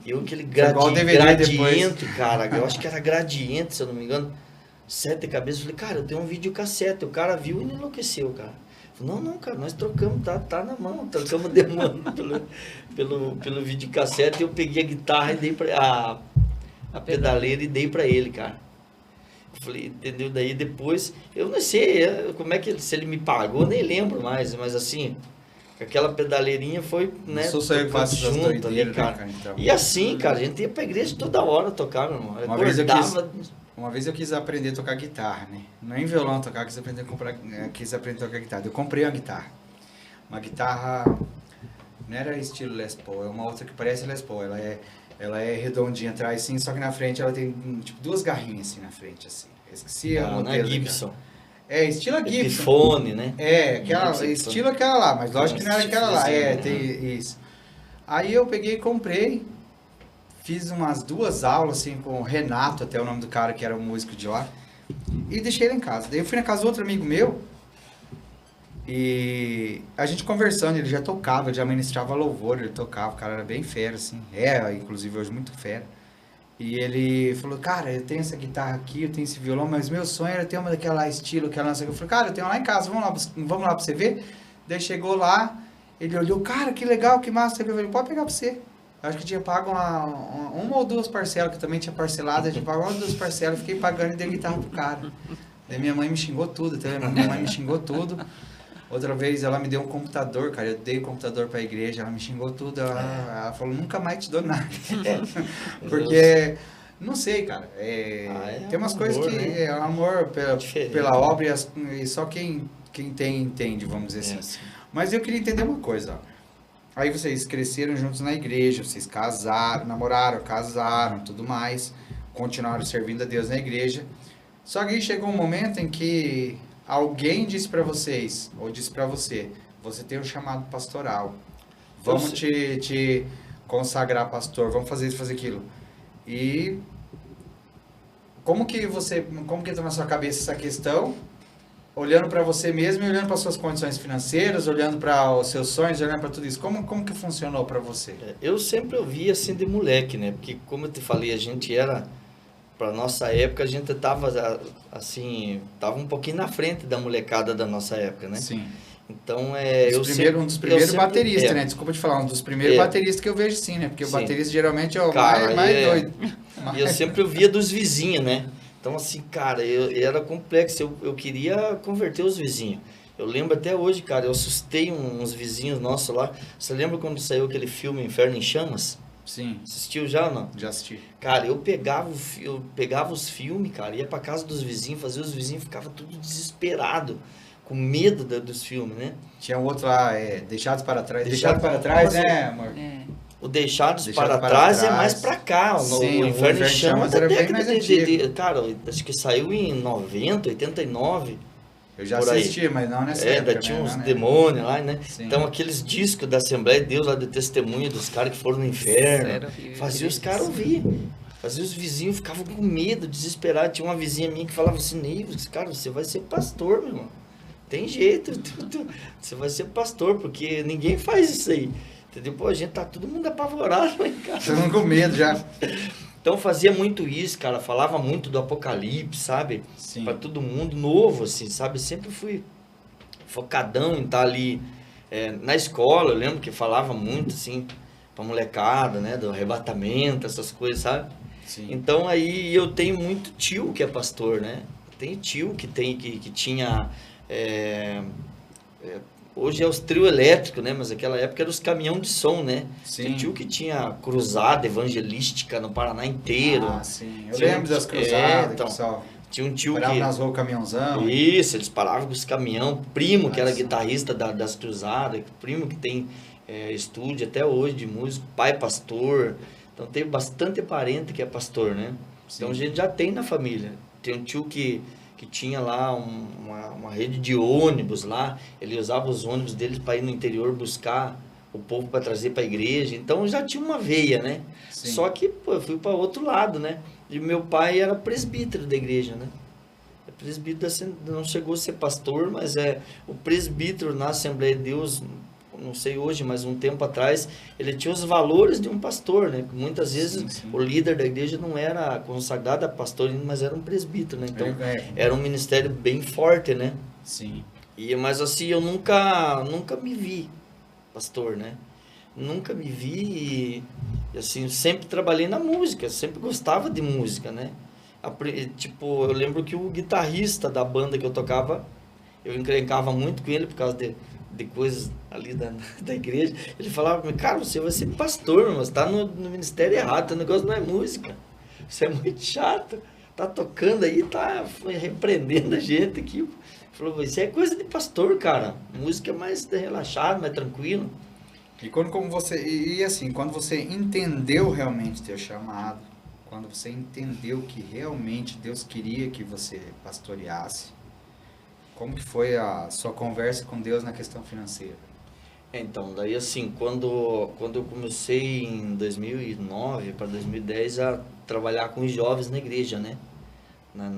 Eu aquele igual o DVD gradiente, cara, eu acho que era gradiente, se eu não me engano, 7 cabeças. Eu falei, cara, eu tenho um videocassete. O cara viu e enlouqueceu, cara. Falei, não, cara, nós trocamos, tá na mão, trocamos de mão pelo videocassete. Eu peguei a guitarra e dei pra a pedaleira e dei pra ele, cara. Eu falei, entendeu? Daí depois, eu não sei como é que, se ele me pagou, nem lembro mais, mas assim, aquela pedaleirinha foi, né? Sou só eu que faço essas junto ali, doideiras, né, cara. cara, então. E assim, cara, a gente ia pra igreja toda hora tocar, meu irmão. Uma vez eu quis aprender a tocar guitarra, né? Não em violão tocar, quis aprender a tocar guitarra. Eu comprei uma guitarra, não era estilo Les Paul, é uma outra que parece Les Paul. Ela é redondinha atrás, assim, só que na frente ela tem tipo 2 garrinhas assim na frente, assim. Eu esqueci o não é modelo. Gibson. Estilo Gibson. Epiphone, né? Aquela, Gibson, estilo aquela lá, mas lógico que não era aquela lá. Né? Tem isso. Aí eu peguei e comprei, fiz umas 2 aulas, assim, com o Renato, até o nome do cara que era o músico de lá, e deixei ele em casa. Daí eu fui na casa de outro amigo meu, e a gente conversando, ele já tocava, ele já ministrava louvor, ele tocava, o cara era bem fera, assim, inclusive hoje muito fera. E ele falou, cara, eu tenho essa guitarra aqui, eu tenho esse violão, mas meu sonho era ter uma daquela estilo, aquela nossa. Eu falei, cara, eu tenho lá em casa, vamos lá pra você ver? Daí chegou lá, ele olhou, cara, que legal, que massa. Eu falei, pode pegar pra você. Eu acho que tinha pago uma ou 2 parcelas, que eu também tinha parcelado, a gente pagou 1 ou 2 parcelas, fiquei pagando e dei guitarra pro cara. Daí minha mãe me xingou tudo, minha mãe me xingou tudo. Outra vez ela me deu um computador, cara, eu dei o computador pra igreja, ela me xingou tudo, ela falou, nunca mais te dou nada. Porque, não sei, cara, tem umas coisas que né? é amor pela obra e só quem tem entende, vamos dizer assim. Mas eu queria entender uma coisa, ó. Aí vocês cresceram juntos na igreja, vocês casaram, namoraram, casaram, tudo mais, continuaram servindo a Deus na igreja. Só que aí chegou um momento em que alguém disse para vocês, ou disse para você, você tem um chamado pastoral, vamos te consagrar pastor, vamos fazer isso, fazer aquilo. E como que entra na sua cabeça essa questão, olhando para você mesmo e olhando para suas condições financeiras, olhando para os seus sonhos, olhando para tudo isso, como que funcionou para você? Eu sempre ouvi assim de moleque, né? Porque como eu te falei, a gente era, para nossa época, a gente tava assim, tava um pouquinho na frente da molecada da nossa época, né? Sim. Então, um dos primeiros bateristas, né? Desculpa te falar, um dos primeiros bateristas que eu vejo sim, né? Porque o baterista geralmente é o mais doido. E eu sempre ouvia dos vizinhos, né? Então, assim, cara, era complexo, eu queria converter os vizinhos. Eu lembro até hoje, cara, eu assustei uns vizinhos nossos lá. Você lembra quando saiu aquele filme Inferno em Chamas? Sim. Assistiu já ou não? Já assisti. Cara, eu pegava os filmes, cara, ia pra casa dos vizinhos, fazia os vizinhos, ficava tudo desesperado, com medo dos filmes, né? Tinha um outro lá, Deixados para Trás. Deixados para Trás, né, amor? O Deixados para Trás é mais pra cá. Sim, o Inferno em Chamas era bem mais antigo. Cara, acho que saiu em 90, 89. Eu já assisti, mas não nessa época. Ainda tinha uns demônios lá, né? Sim. Então, aqueles discos da Assembleia de Deus lá de testemunho dos caras que foram no inferno, fazia os caras ouvir. Às vezes os vizinhos ficavam com medo, desesperados. Tinha uma vizinha minha que falava assim, Neiva, cara, você vai ser pastor, meu irmão. Tem jeito, você vai ser pastor, porque ninguém faz isso aí. Entendeu? Pô, a gente tá todo mundo apavorado lá em casa. Você não com medo já. Então fazia muito isso, cara. Falava muito do Apocalipse, sabe? Sim. Pra todo mundo novo, assim, sabe? Sempre fui focadão em estar ali na escola. Eu lembro que falava muito, assim, pra molecada, né? Do arrebatamento, essas coisas, sabe? Sim. Então aí eu tenho muito tio que é pastor, né? Tem tio que tinha... hoje é os trio elétrico, né? Mas naquela época era os caminhão de som, né? Sim. Tem tio que tinha cruzada evangelística no Paraná inteiro. Ah, sim. Eu Tinha lembro das cruzadas, então, pessoal. tinha um tio Parava que... nas ruas o caminhãozão. Isso, eles paravam com os caminhão. Primo, que era Nossa. guitarrista das cruzadas. Primo que tem estúdio até hoje de músico. Pai pastor. Então tem bastante parente que é pastor, né? Sim. Então a gente já tem na família. Tem um tio que tinha lá uma rede de ônibus lá. Ele usava os ônibus deles para ir no interior buscar o povo para trazer para a igreja. Então já tinha uma veia, né? Sim. Só que, pô, eu fui para outro lado, né? E meu pai era presbítero da igreja, né? Presbítero não chegou a ser pastor, mas o presbítero na Assembleia de Deus, não sei hoje, mas um tempo atrás, ele tinha os valores de um pastor, né? Muitas vezes Sim. o líder da igreja não era consagrado a pastor, mas era um presbítero, né? Então era um ministério bem forte, né? Sim. Mas assim, eu nunca me vi pastor, né? Nunca me vi e assim, sempre trabalhei na música, sempre gostava de música, né? Tipo, eu lembro que o guitarrista da banda que eu tocava, eu encrencava muito com ele por causa de coisas ali da igreja. Ele falava, cara, você vai ser pastor, mas tá no ministério errado, teu negócio não é música. Você é muito chato, tá tocando aí, tá repreendendo a gente aqui. Ele falou, isso é coisa de pastor, cara. Música é mais relaxado, mais tranquilo. E quando você entendeu realmente teu chamado, quando você entendeu que realmente Deus queria que você pastoreasse, como que foi a sua conversa com Deus na questão financeira? Então, daí assim, quando eu comecei em 2009 para 2010 a trabalhar com os jovens na igreja, né? Na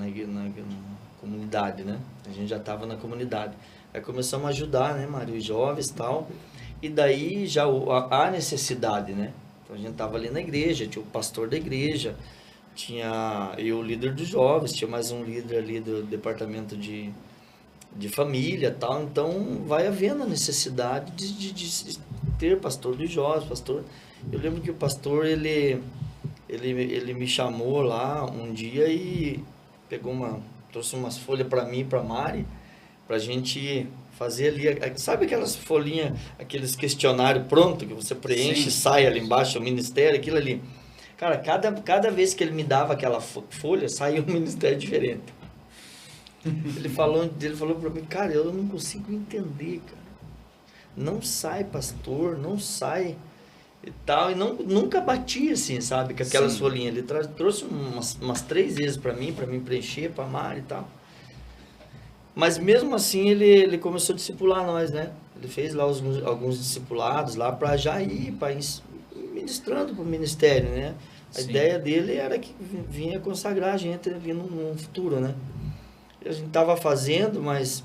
comunidade, né? A gente já estava na comunidade. Aí começamos a ajudar, né, Mário, os jovens e tal. E daí já há necessidade, né? Então a gente estava ali na igreja, tinha o pastor da igreja, tinha eu, o líder dos jovens, tinha mais um líder ali do departamento de família e tal. Então vai havendo a necessidade de ter pastor dos jovens, pastor. Eu lembro que o pastor, ele me chamou lá um dia e trouxe umas folhas para mim e para Mari, pra gente fazer ali, sabe aquelas folhinhas, aqueles questionários pronto que você preenche, Sim. sai ali embaixo, o ministério, aquilo ali. Cara, cada vez que ele me dava aquela folha, saía um ministério diferente. Ele falou pra mim, cara, eu não consigo entender, cara. Não sai pastor, não sai e tal, e nunca bati assim, sabe, com aquelas Sim. folhinhas. Ele trouxe umas 3 vezes pra mim preencher, pra Mari e tal. Mas mesmo assim ele começou a discipular nós, né? Ele fez lá alguns discipulados lá para já ir ministrando para o ministério, né? A Sim. ideia dele era que vinha consagrar a gente ali no futuro, né? E a gente tava fazendo, mas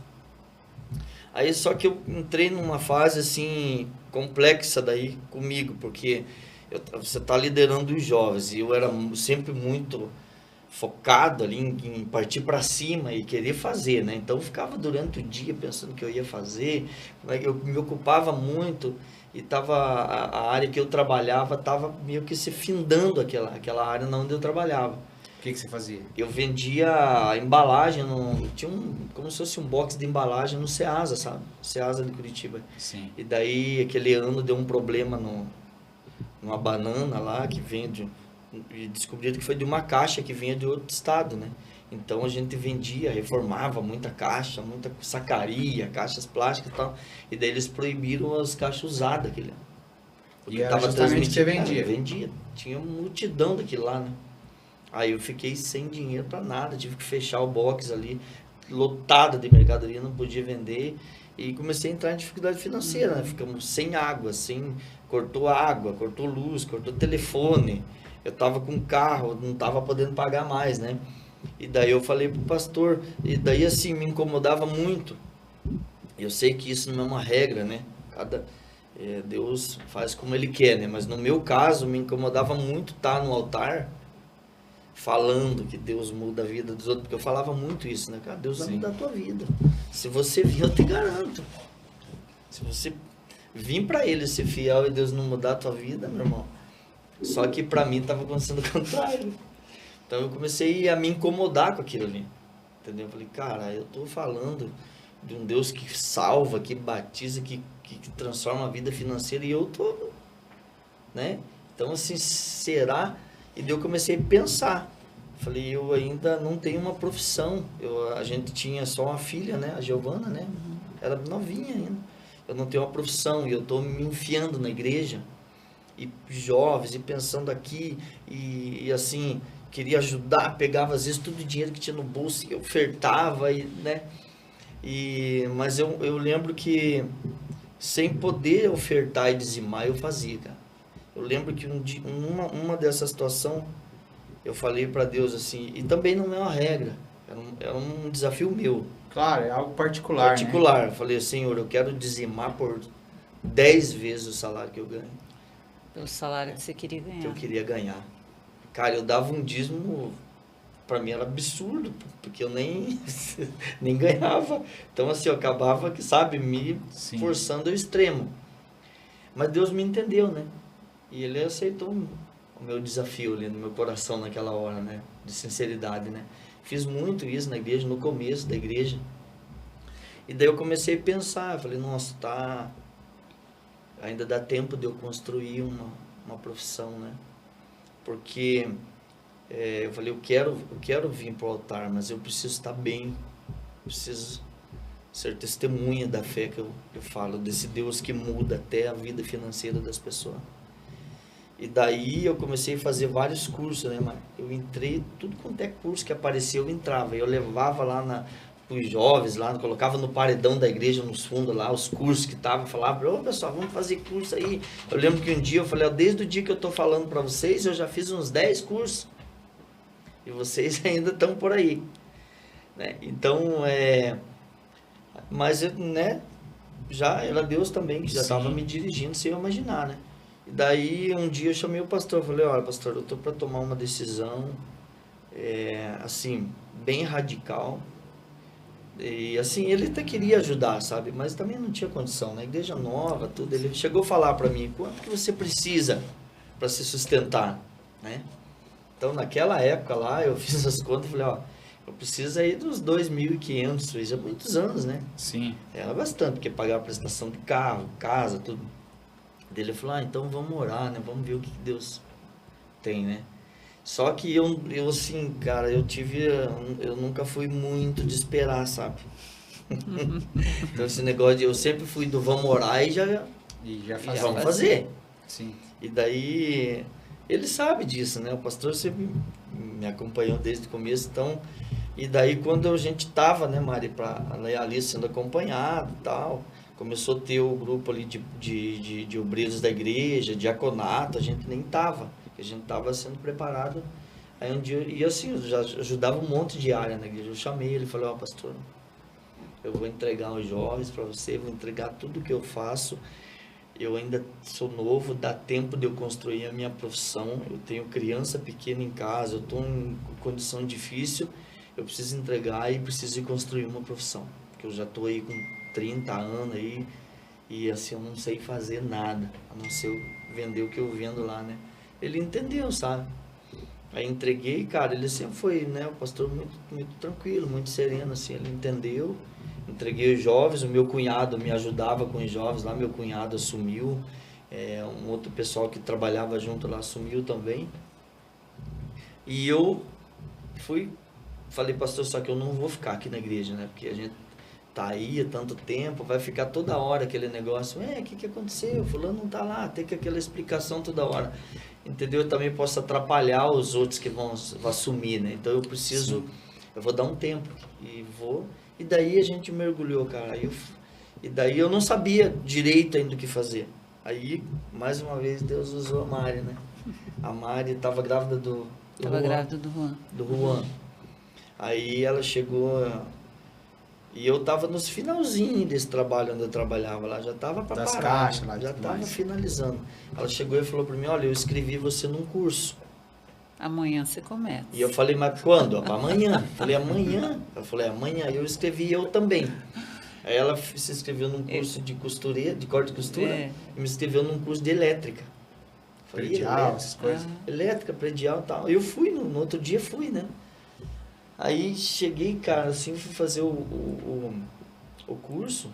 aí só que eu entrei numa fase assim complexa daí comigo, porque você tá liderando os jovens e eu era sempre muito focado ali em partir para cima e querer fazer, né? Então eu ficava durante o dia pensando o que eu ia fazer, eu me ocupava muito e tava a área que eu trabalhava tava meio que se findando aquela área onde eu trabalhava. O que você fazia? Eu vendia embalagem, tinha como se fosse um box de embalagem no Ceasa, sabe? Ceasa de Curitiba. Sim. E daí aquele ano deu um problema numa banana lá que vende, e descobriram que foi de uma caixa que vinha de outro estado, né? Então a gente vendia, reformava muita caixa, muita sacaria, caixas plásticas e tal. E daí eles proibiram as caixas usadas aquele ano. E era justamente que você vendia? Vendia. Tinha uma multidão daquilo lá, né? Aí eu fiquei sem dinheiro para nada, tive que fechar o box ali, lotado de mercadoria, não podia vender. E comecei a entrar em dificuldade financeira, né? Ficamos sem água, cortou água, cortou luz, cortou telefone. eu tava com carro, não tava podendo pagar mais, né? E daí eu falei pro pastor, e daí assim, me incomodava muito. Eu sei que isso não é uma regra, né? Deus faz como Ele quer, né? Mas no meu caso, me incomodava muito estar no altar falando que Deus muda a vida dos outros, porque eu falava muito isso, né? Cara, Deus vai mudar a tua vida. Se você vir, eu te garanto. Se você vir para Ele ser fiel e Deus não mudar a tua vida, meu irmão. Só que para mim estava acontecendo o contrário. Então eu comecei a me incomodar com aquilo ali. Entendeu? Eu falei, cara, eu tô falando de um Deus que salva, que batiza, que transforma a vida financeira, e eu tô, né? Então, assim, será? E daí eu comecei a pensar. Falei, eu ainda não tenho uma profissão. A gente tinha só uma filha, né? A Giovana, né? Era novinha ainda. Eu não tenho uma profissão, e eu tô me enfiando na igreja, e jovens, e pensando aqui, e assim, queria ajudar, pegava às vezes todo o dinheiro que tinha no bolso, e ofertava, e, né? Mas eu lembro que sem poder ofertar e dizimar, eu fazia, cara. Eu lembro que uma dessa situação, eu falei para Deus assim, e também não é uma regra, era um desafio meu. Claro, é algo particular, Particular. né? Eu falei, Senhor, eu quero dizimar por 10 vezes o salário que eu ganho. Pelo salário que você queria ganhar. Que eu queria ganhar. Cara, eu dava um dízimo, pra mim era absurdo, porque eu nem ganhava. Então, assim, eu acabava, que sabe, me Sim. forçando ao extremo. Mas Deus me entendeu, né? E Ele aceitou o meu desafio ali no meu coração naquela hora, né? De sinceridade, né? Fiz muito isso na igreja, no começo da igreja. E daí eu comecei a pensar, eu falei, nossa, ainda dá tempo de eu construir uma profissão, né? Porque eu falei, eu quero vir para o altar, mas eu preciso estar bem, preciso ser testemunha da fé que eu falo, desse Deus que muda até a vida financeira das pessoas. E daí eu comecei a fazer vários cursos, né, Mário? Eu entrei, tudo quanto é curso que aparecia, eu entrava. Eu levava lá os jovens, lá, colocava no paredão da igreja, nos fundos lá, os cursos que estavam, falava, ô pessoal, vamos fazer curso aí. Eu lembro que um dia eu falei, ó, desde o dia que eu tô falando para vocês, eu já fiz uns 10 cursos. E vocês ainda estão por aí. Né? Então, mas, né, já era Deus também que já estava me dirigindo sem eu imaginar, né? E daí um dia eu chamei o pastor, falei, olha pastor, eu tô para tomar uma decisão, assim, bem radical. E assim, ele até queria ajudar, sabe? Mas também não tinha condição, né? Igreja nova, tudo. Ele chegou a falar para mim, quanto que você precisa para se sustentar, né? Então naquela época lá, eu fiz as contas e falei, ó, eu preciso aí dos 2.500, isso há muitos anos, né? Sim. Era bastante, porque pagar a prestação de carro, casa, tudo. Ele falou, então vamos orar, né? Vamos ver o que Deus tem, né? Só que eu assim, cara, eu nunca fui muito de esperar, sabe? Então esse negócio eu sempre fui do vamos orar e já vamos fazer. Sim. E daí, ele sabe disso, né? O pastor sempre me acompanhou desde o começo, então... E daí quando a gente tava, né, Mari, ali sendo acompanhado e tal... Começou a ter o grupo ali de obreiros da igreja, diaconato, a gente nem tava, a gente tava sendo preparado. Aí um dia, e assim, eu já ajudava um monte de área na igreja. Eu chamei ele e falei, ó, pastor, eu vou entregar os jovens para você, vou entregar tudo que eu faço. Eu ainda sou novo, dá tempo de eu construir a minha profissão. Eu tenho criança pequena em casa, eu estou em condição difícil, eu preciso entregar e preciso construir uma profissão. Porque eu já estou aí com 30 anos aí, e assim, eu não sei fazer nada, a não ser vender o que eu vendo lá, né? Ele entendeu, sabe? Aí entreguei, cara, ele sempre foi, né, o pastor muito, muito tranquilo, muito sereno, assim, ele entendeu. Entreguei os jovens, o meu cunhado me ajudava com os jovens lá, meu cunhado assumiu, um outro pessoal que trabalhava junto lá assumiu também. E eu falei, pastor, só que eu não vou ficar aqui na igreja, né? Porque a gente tá aí há tanto tempo, vai ficar toda hora aquele negócio, o que aconteceu? Fulano não tá lá, tem que aquela explicação toda hora. Entendeu? Eu também posso atrapalhar os outros que vão assumir, né? Então eu preciso, sim, eu vou dar um tempo e daí a gente mergulhou, cara. E daí eu não sabia direito ainda o que fazer. Aí, mais uma vez, Deus usou a Mari, né? A Mari tava grávida do Tava Juan. grávida do Juan. Do Juan. Aí ela chegou... E eu tava nos finalzinhos desse trabalho onde eu trabalhava lá. Já tava pra Das parar. caixas lá e Já tudo tava mais. finalizando. Ela chegou e falou pra mim, olha, eu inscrevi você num curso. Amanhã você começa. E eu falei, mas quando? Amanhã. Falei, amanhã. Eu falei, amanhã. Eu escrevi eu também. Aí ela se inscreveu num curso de costureira, de corte e costura, É. e me inscreveu num curso de elétrica. Falei, Predial, essas coisas. elétrica, predial e tal. Eu fui, no outro dia fui, né? Aí cheguei, cara, assim, fui fazer o curso.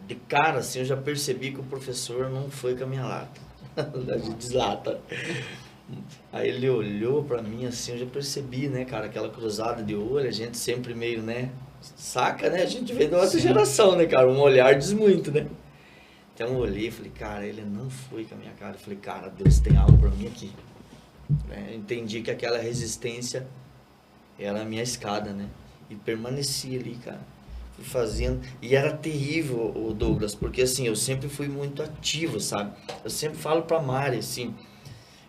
De cara, assim, eu já percebi que o professor não foi com a minha lata. A gente deslata. Aí ele olhou pra mim, assim, eu já percebi, né, cara, aquela cruzada de olho, a gente sempre meio, né, saca, né? A gente vem da outra geração, né, cara? Um olhar diz muito, né? Então eu olhei e falei, cara, ele não foi com a minha cara. Eu falei, cara, Deus tem algo pra mim aqui. Eu entendi que aquela resistência era a minha escada, né? E permaneci ali, cara. Fui fazendo. E era terrível, o Douglas, porque assim, eu sempre fui muito ativo, sabe? Eu sempre falo pra Mari, assim,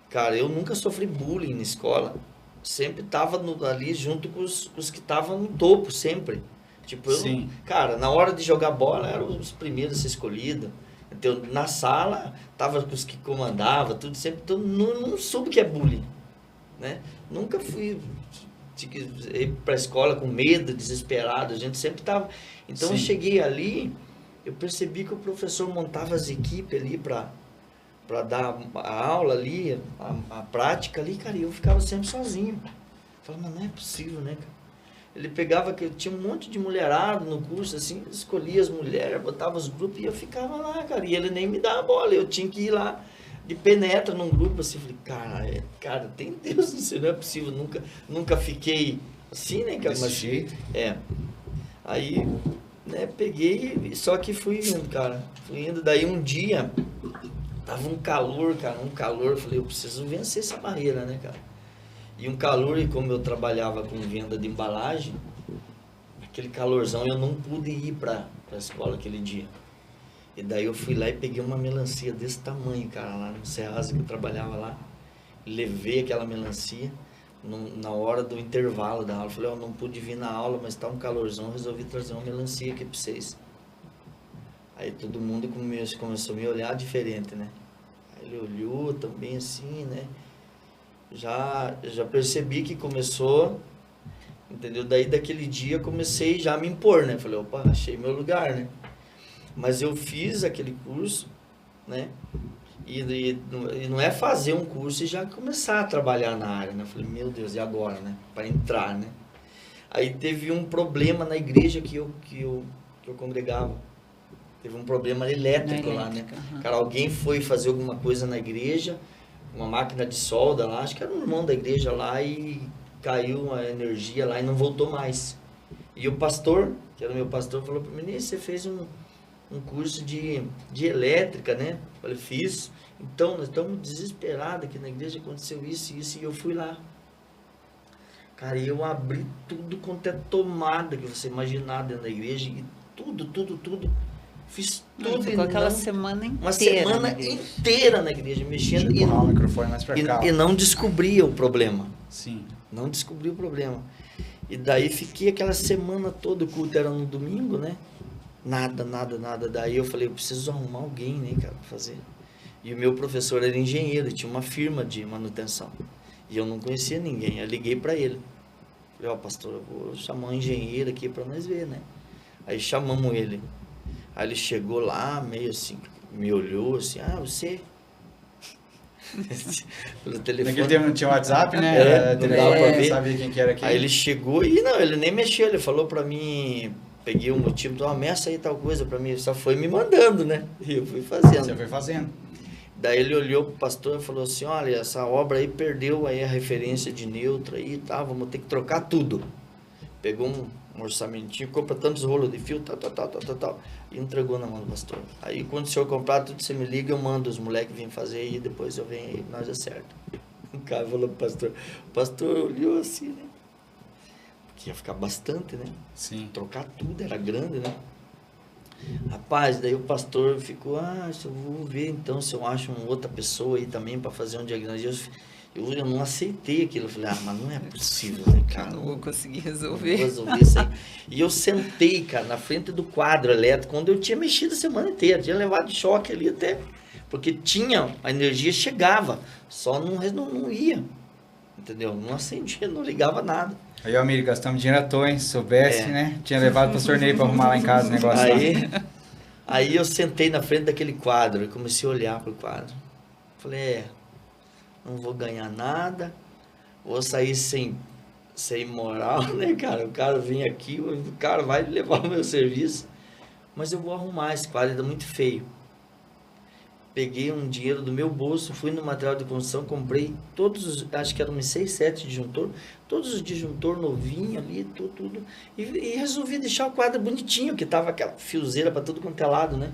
cara, eu nunca sofri bullying na escola. Sempre tava ali junto com os que estavam no topo, sempre. Tipo, eu, Sim. cara, na hora de jogar bola, eram os primeiros a ser escolhidos. Então, na sala, tava com os que comandava, tudo sempre. Então, não soube o que é bullying, né? Nunca fui ir pra escola com medo, desesperado. A gente sempre tava... Então, Sim. eu cheguei ali, eu percebi que o professor montava as equipes ali para dar a aula ali, a prática ali, cara, e eu ficava sempre sozinho. Falei, mas não é possível, né, cara? Ele pegava, que tinha um monte de mulherada no curso, assim, escolhia as mulheres, botava os grupos e eu ficava lá, cara, e ele nem me dava bola, eu tinha que ir lá de penetra num grupo, assim, falei, cara, tem Deus, isso não é possível, nunca fiquei assim, né, cara? Desse jeito. É, aí, né, peguei, só que fui indo, cara, daí um dia... Tava um calor, cara, falei, eu preciso vencer essa barreira, né, cara? E um calor, e como eu trabalhava com venda de embalagem, aquele calorzão, eu não pude ir pra escola aquele dia. E daí eu fui lá e peguei uma melancia desse tamanho, cara, lá no Serrasa que eu trabalhava lá. Levei aquela melancia na hora do intervalo da aula. Falei, ó, não pude vir na aula, mas tá um calorzão, resolvi trazer uma melancia aqui pra vocês. Aí todo mundo começou a me olhar diferente, né? Aí ele olhou também assim, né? Já percebi que começou, entendeu? Daí daquele dia comecei já a me impor, né? Falei, opa, achei meu lugar, né? Mas eu fiz aquele curso, né? E não é fazer um curso e já começar a trabalhar na área, né? Falei, meu Deus, e agora, né? Para entrar, né? Aí teve um problema na igreja que eu congregava. Teve um problema elétrico lá, né? Uhum. Cara, alguém foi fazer alguma coisa na igreja, uma máquina de solda lá, acho que era um irmão da igreja lá, e caiu a energia lá e não voltou mais. E o pastor, que era o meu pastor, falou para mim, você fez um curso de elétrica, né? Eu falei, fiz. Então, nós estamos desesperados aqui na igreja, aconteceu isso e isso, e eu fui lá. Cara, eu abri tudo quanto é tomada que você imaginar dentro da igreja, e tudo. Fiz tudo. Ficou aquela semana inteira. Uma semana inteira na igreja, mexendo. Deixa eu empurrar o microfone mais pra cá. E não descobria o problema. Sim. Não descobri o problema. E daí fiquei aquela semana toda, o culto era no domingo, né? Nada. Daí eu falei, eu preciso arrumar alguém, né, cara, pra fazer. E o meu professor era engenheiro, tinha uma firma de manutenção. E eu não conhecia ninguém. Eu liguei pra ele. Falei, ó, pastor, eu vou chamar um engenheiro aqui pra nós ver, né? Aí chamamos ele. Aí ele chegou lá, meio assim, me olhou assim, você... Pelo telefone. Naquele tempo não tinha WhatsApp, né? Não dava pra ver. Sabia quem que era aqui. Aí ele chegou e não, ele nem mexeu, ele falou pra mim, peguei o motivo, ameaça aí tal coisa pra mim, só foi me mandando, né? E eu fui fazendo. Você foi fazendo. Daí ele olhou pro pastor e falou assim, olha, essa obra aí perdeu aí a referência de neutra aí, tá, vamos ter que trocar tudo. Pegou um orçamentinho, compra tantos rolos de fio, tal, e entregou na mão do pastor. Aí quando o senhor comprar tudo, você me liga, eu mando os moleques virem fazer aí, depois eu venho aí, nós acerta. O cara falou pro pastor, o pastor olhou assim, né? Porque ia ficar bastante, né? Sim. Trocar tudo, era grande, né? Rapaz, daí o pastor ficou, eu vou ver então se eu acho uma outra pessoa aí também para fazer um diagnóstico. Eu não aceitei aquilo. Eu falei, mas não é possível, né, cara? Não vou conseguir Não resolver. vou resolver isso aí. E eu sentei, cara, na frente do quadro elétrico, quando eu tinha mexido a semana inteira, tinha levado choque ali até, porque a energia chegava, só não ia, entendeu? Não acendia, não ligava nada. Aí, Almir, gastamos dinheiro à toa, hein? Soubesse, né? Tinha levado pro pastor Ney pra arrumar lá em casa o negócio lá. Aí eu sentei na frente daquele quadro e comecei a olhar pro quadro. Falei, não vou ganhar nada, vou sair sem moral, né, cara? O cara vem aqui, o cara vai levar o meu serviço, mas eu vou arrumar esse quadro, tá muito feio. Peguei um dinheiro do meu bolso, fui no material de construção, comprei todos os, acho que eram uns 6, 7 disjuntor, todos os disjuntor novinho ali, tudo, e resolvi deixar o quadro bonitinho, que tava aquela fiozeira para tudo quanto é lado, né?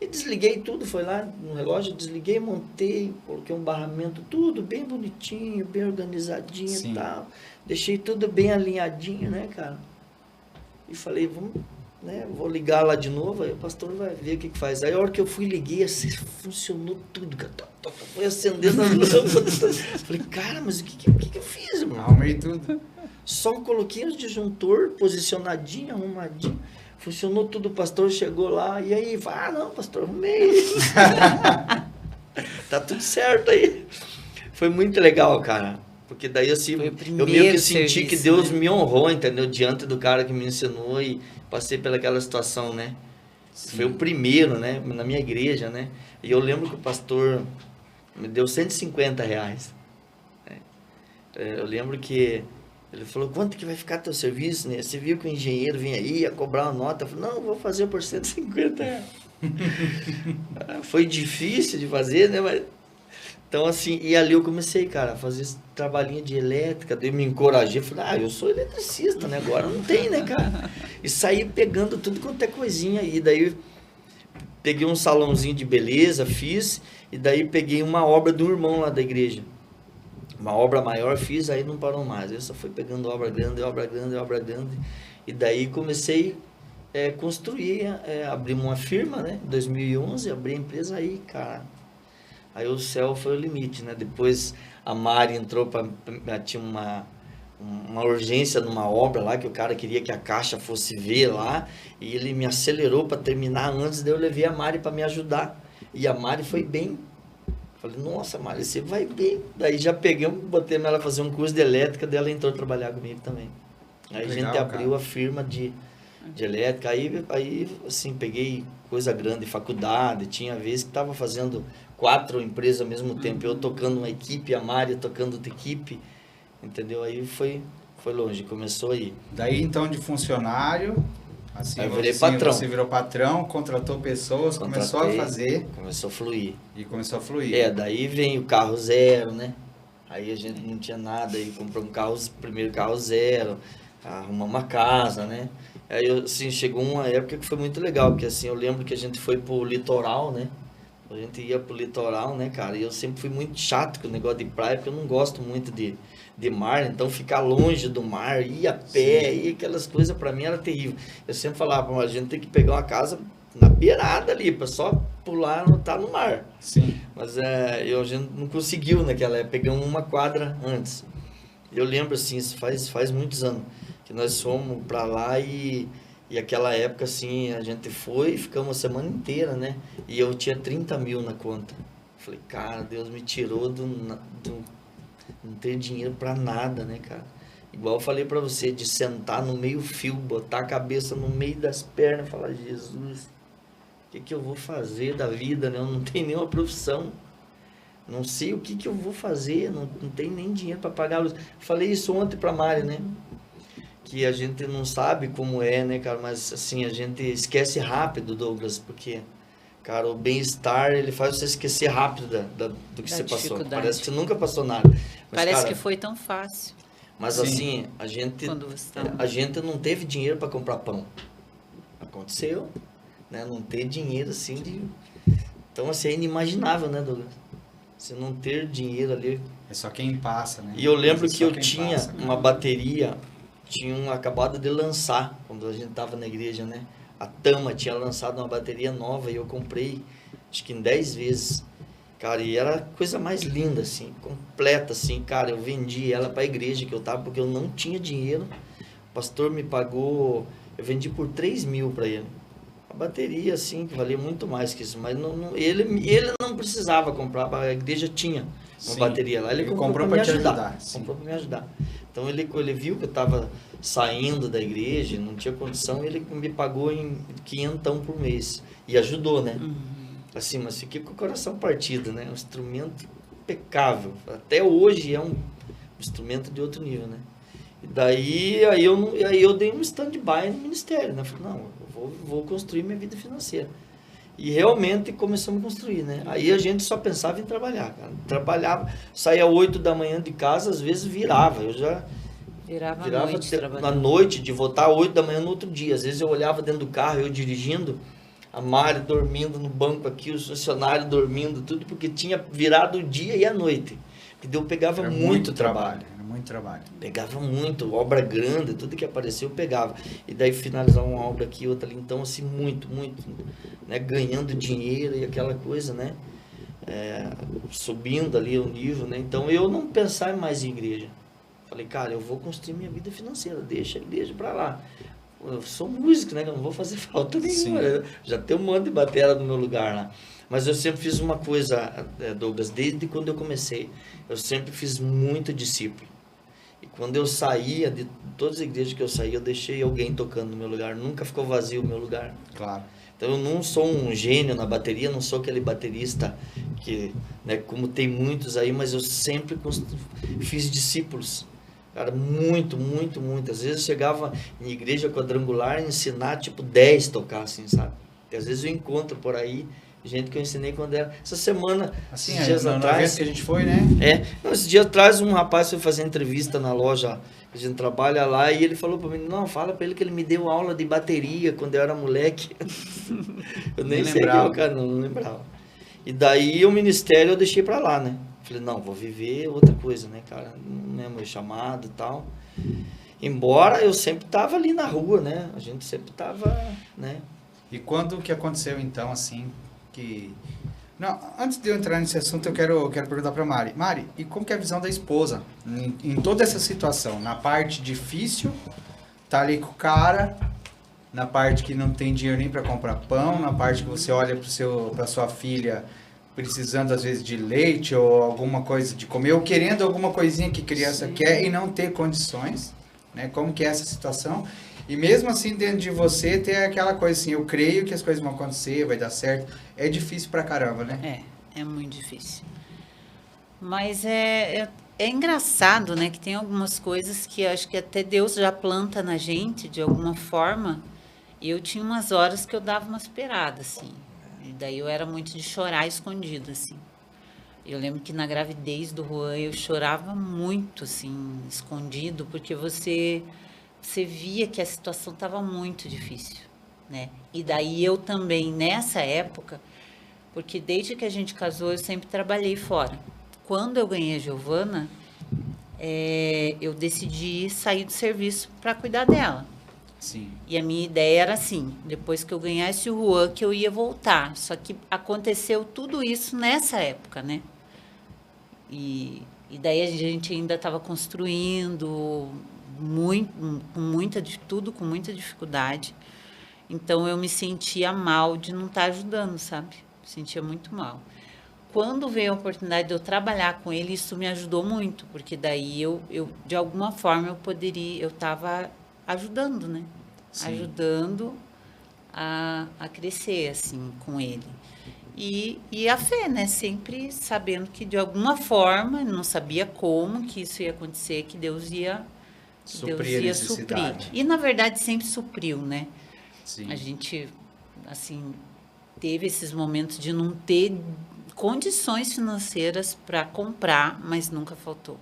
E desliguei tudo, foi lá no relógio, desliguei, montei, coloquei um barramento, tudo bem bonitinho, bem organizadinho e tal. Deixei tudo bem alinhadinho, né, cara? E falei, vou ligar lá de novo, aí o pastor vai ver o que faz. Aí a hora que eu fui, liguei, assim, funcionou tudo, cara. Foi acendendo as lâmpadas. Falei, cara, mas o que eu fiz, irmão? Arrumei tudo. Só coloquei os disjuntor posicionadinho, arrumadinho. Funcionou tudo, o pastor chegou lá, e aí, não, pastor, arrumei. Tá tudo certo aí. Foi muito legal, cara. Porque daí assim, eu meio que senti que Deus me honrou, entendeu? Diante do cara que me ensinou e passei pelaquela situação, né? Sim. Foi o primeiro, né? Na minha igreja, né? E eu lembro que o pastor me deu R$150. Né? Eu lembro que ele falou, quanto que vai ficar teu serviço, né? Você viu que o engenheiro vinha aí, ia cobrar uma nota. Eu falei, não, vou fazer por R$150. Foi difícil de fazer, né? Mas... Então, assim, e ali eu comecei, cara, a fazer esse trabalhinho de elétrica, daí eu me encorajei, falei, eu sou eletricista, né? Agora não tem, né, cara? E saí pegando tudo quanto é coisinha aí, daí peguei um salãozinho de beleza, fiz, e daí peguei uma obra do irmão lá da igreja. Uma obra maior fiz, aí não parou mais. Eu só fui pegando obra grande, e daí comecei a construir, abri uma firma, né? Em 2011, abri a empresa aí, cara. Aí o céu foi o limite, né? Depois a Mari entrou tinha uma urgência numa obra lá, que o cara queria que a caixa fosse ver lá, e ele me acelerou para terminar antes, daí eu levei a Mari para me ajudar. E a Mari foi bem. Falei, nossa, Mari, você vai bem. Daí já peguei, botei ela fazer um curso de elétrica, daí ela entrou trabalhar comigo também. Aí legal, a gente abriu, cara, a firma de elétrica, aí assim, peguei coisa grande, faculdade, tinha vezes que tava fazendo 4 empresas ao mesmo tempo, eu tocando uma equipe, a Mari tocando outra equipe, entendeu? Aí foi longe, começou aí. Daí então de funcionário, assim, aí eu virei patrão. Você virou patrão, contratou pessoas, começou a fazer. Começou a fluir. E começou a fluir. Daí vem o carro zero, né? Aí a gente não tinha nada, aí comprou primeiro carro zero, arrumamos uma casa, né? Aí assim, chegou uma época que foi muito legal, porque assim, eu lembro que a gente foi pro litoral, né? A gente ia pro litoral, né, cara? E eu sempre fui muito chato com o negócio de praia, porque eu não gosto muito de mar, então ficar longe do mar, ir a pé, ir aquelas coisas, pra mim era terrível. Eu sempre falava, a gente tem que pegar uma casa na beirada ali, pra só pular, não tá no mar. Sim. Mas a gente não conseguiu naquela época, pegamos uma quadra antes. Eu lembro, assim, isso faz muitos anos, que nós fomos pra lá e aquela época, assim, a gente foi e ficamos a semana inteira, né? E eu tinha 30 mil na conta. Falei, cara, Deus me tirou do não ter dinheiro pra nada, né, cara? Igual eu falei pra você, de sentar no meio fio, botar a cabeça no meio das pernas e falar, Jesus, o que eu vou fazer da vida, né? Eu não tenho nenhuma profissão. Não sei o que eu vou fazer, não tenho nem dinheiro pra pagar a luz. Falei isso ontem pra Mari, né? Que a gente não sabe como é, né, cara, mas assim, a gente esquece rápido, Douglas, porque, cara, o bem-estar, ele faz você esquecer rápido do que você passou. Parece que você nunca passou nada. Mas, parece, cara, que foi tão fácil. Mas assim, a gente não teve dinheiro para comprar pão. Aconteceu, né, não ter dinheiro assim Então, assim, é inimaginável, né, Douglas? Você não ter dinheiro ali. É só quem passa, né? E eu lembro que eu tinha uma bateria, tinham acabado de lançar, quando a gente tava na igreja, né? A Tama tinha lançado uma bateria nova e eu comprei, acho que em 10 vezes. Cara, e era a coisa mais linda, assim, completa, assim. Cara, eu vendi ela para a igreja que eu tava, porque eu não tinha dinheiro. O pastor me pagou, eu vendi por 3.000 para ele. A bateria, assim, que valia muito mais que isso. Mas ele não precisava comprar, a igreja tinha uma Sim, bateria lá. Ele comprou para me ajudar. Comprou para me ajudar. Então ele viu que eu estava saindo da igreja, não tinha condição, ele me pagou em 500 por mês. E ajudou, né? Assim, mas fiquei com o coração partido, né? Um instrumento impecável. Até hoje é um instrumento de outro nível, né? E daí aí eu dei um stand-by no ministério, né? Falei, não, eu vou construir minha vida financeira. E realmente começamos a construir, né? Aí a gente só pensava em trabalhar, cara. Trabalhava, saía 8 da manhã de casa, às vezes virava. Eu já Virava na noite, de voltar 8 da manhã no outro dia. Às vezes eu olhava dentro do carro, eu dirigindo, a Mari dormindo no banco aqui, os funcionários dormindo, tudo porque tinha virado o dia e a noite. Porque eu pegava muito trabalho. Era muito trabalho. Pegava muito, obra grande, tudo que apareceu eu pegava. E daí finalizar uma obra aqui, outra ali. Então, assim, muito, né? Ganhando dinheiro e aquela coisa, né? Subindo ali o nível, né? Então, eu não pensava mais em igreja. Falei, cara, eu vou construir minha vida financeira, deixa a igreja pra lá. Eu sou músico, né? Eu não vou fazer falta nenhuma. Já tem um monte de bateria no meu lugar lá. Mas eu sempre fiz uma coisa, Douglas, desde quando eu comecei. Eu sempre fiz muito discípulo. E quando eu saía, de todas as igrejas que eu saía, eu deixei alguém tocando no meu lugar. Nunca ficou vazio o meu lugar. Claro. Então eu não sou um gênio na bateria, não sou aquele baterista que, né, como tem muitos aí, mas eu sempre fiz discípulos. Cara, muito. Às vezes eu chegava em igreja quadrangular e ensinar, tipo, 10 tocar, assim, sabe? E às vezes eu encontro por aí gente que eu ensinei quando era... Essa semana, assim, esses dias atrás... vez que a gente foi, né? Esses dias atrás um rapaz foi fazer entrevista na loja que a gente trabalha lá e ele falou pra mim, não, fala pra ele que ele me deu aula de bateria quando eu era moleque. Eu nem sei quem é o cara, não lembrava. E daí o ministério eu deixei pra lá, né? Falei, não, vou viver outra coisa, né, cara? Não é meu chamado e tal. Embora eu sempre tava ali na rua, né? A gente sempre tava, né? E quando que aconteceu, então, assim, que... Não, antes de eu entrar nesse assunto, eu quero perguntar pra Mari. Mari, e como que é a visão da esposa em toda essa situação? Na parte difícil, tá ali com o cara, na parte que não tem dinheiro nem pra comprar pão, na parte que você olha pra sua filha precisando, às vezes, de leite ou alguma coisa de comer, ou querendo alguma coisinha que criança quer e não ter condições, né? Como que é essa situação? E mesmo assim, dentro de você, tem aquela coisa assim, eu creio que as coisas vão acontecer, vai dar certo. É difícil pra caramba, né? É muito difícil. Mas é engraçado, né? Que tem algumas coisas que acho que até Deus já planta na gente, de alguma forma. E eu tinha umas horas que eu dava uma esperada, assim. E daí eu era muito de chorar escondido, assim. Eu lembro que na gravidez do Juan eu chorava muito, assim, escondido, porque você via que a situação estava muito difícil, né? E daí eu também, nessa época, porque desde que a gente casou, eu sempre trabalhei fora. Quando eu ganhei a Giovana, eu decidi sair do serviço para cuidar dela. Sim. E a minha ideia era assim, depois que eu ganhasse o Juan, que eu ia voltar. Só que aconteceu tudo isso nessa época, né? E daí a gente ainda estava construindo tudo com muita dificuldade. Então eu me sentia mal de não estar ajudando, sabe? Me sentia muito mal. Quando veio a oportunidade de eu trabalhar com ele, isso me ajudou muito, porque daí eu de alguma forma eu estava ajudando, né? Sim. Ajudando a crescer, assim, com ele. E a fé, né? Sempre sabendo que de alguma forma, não sabia como que isso ia acontecer, que Deus ia suprir. E na verdade sempre supriu, né? Sim. A gente, assim, teve esses momentos de não ter condições financeiras para comprar, mas nunca faltou.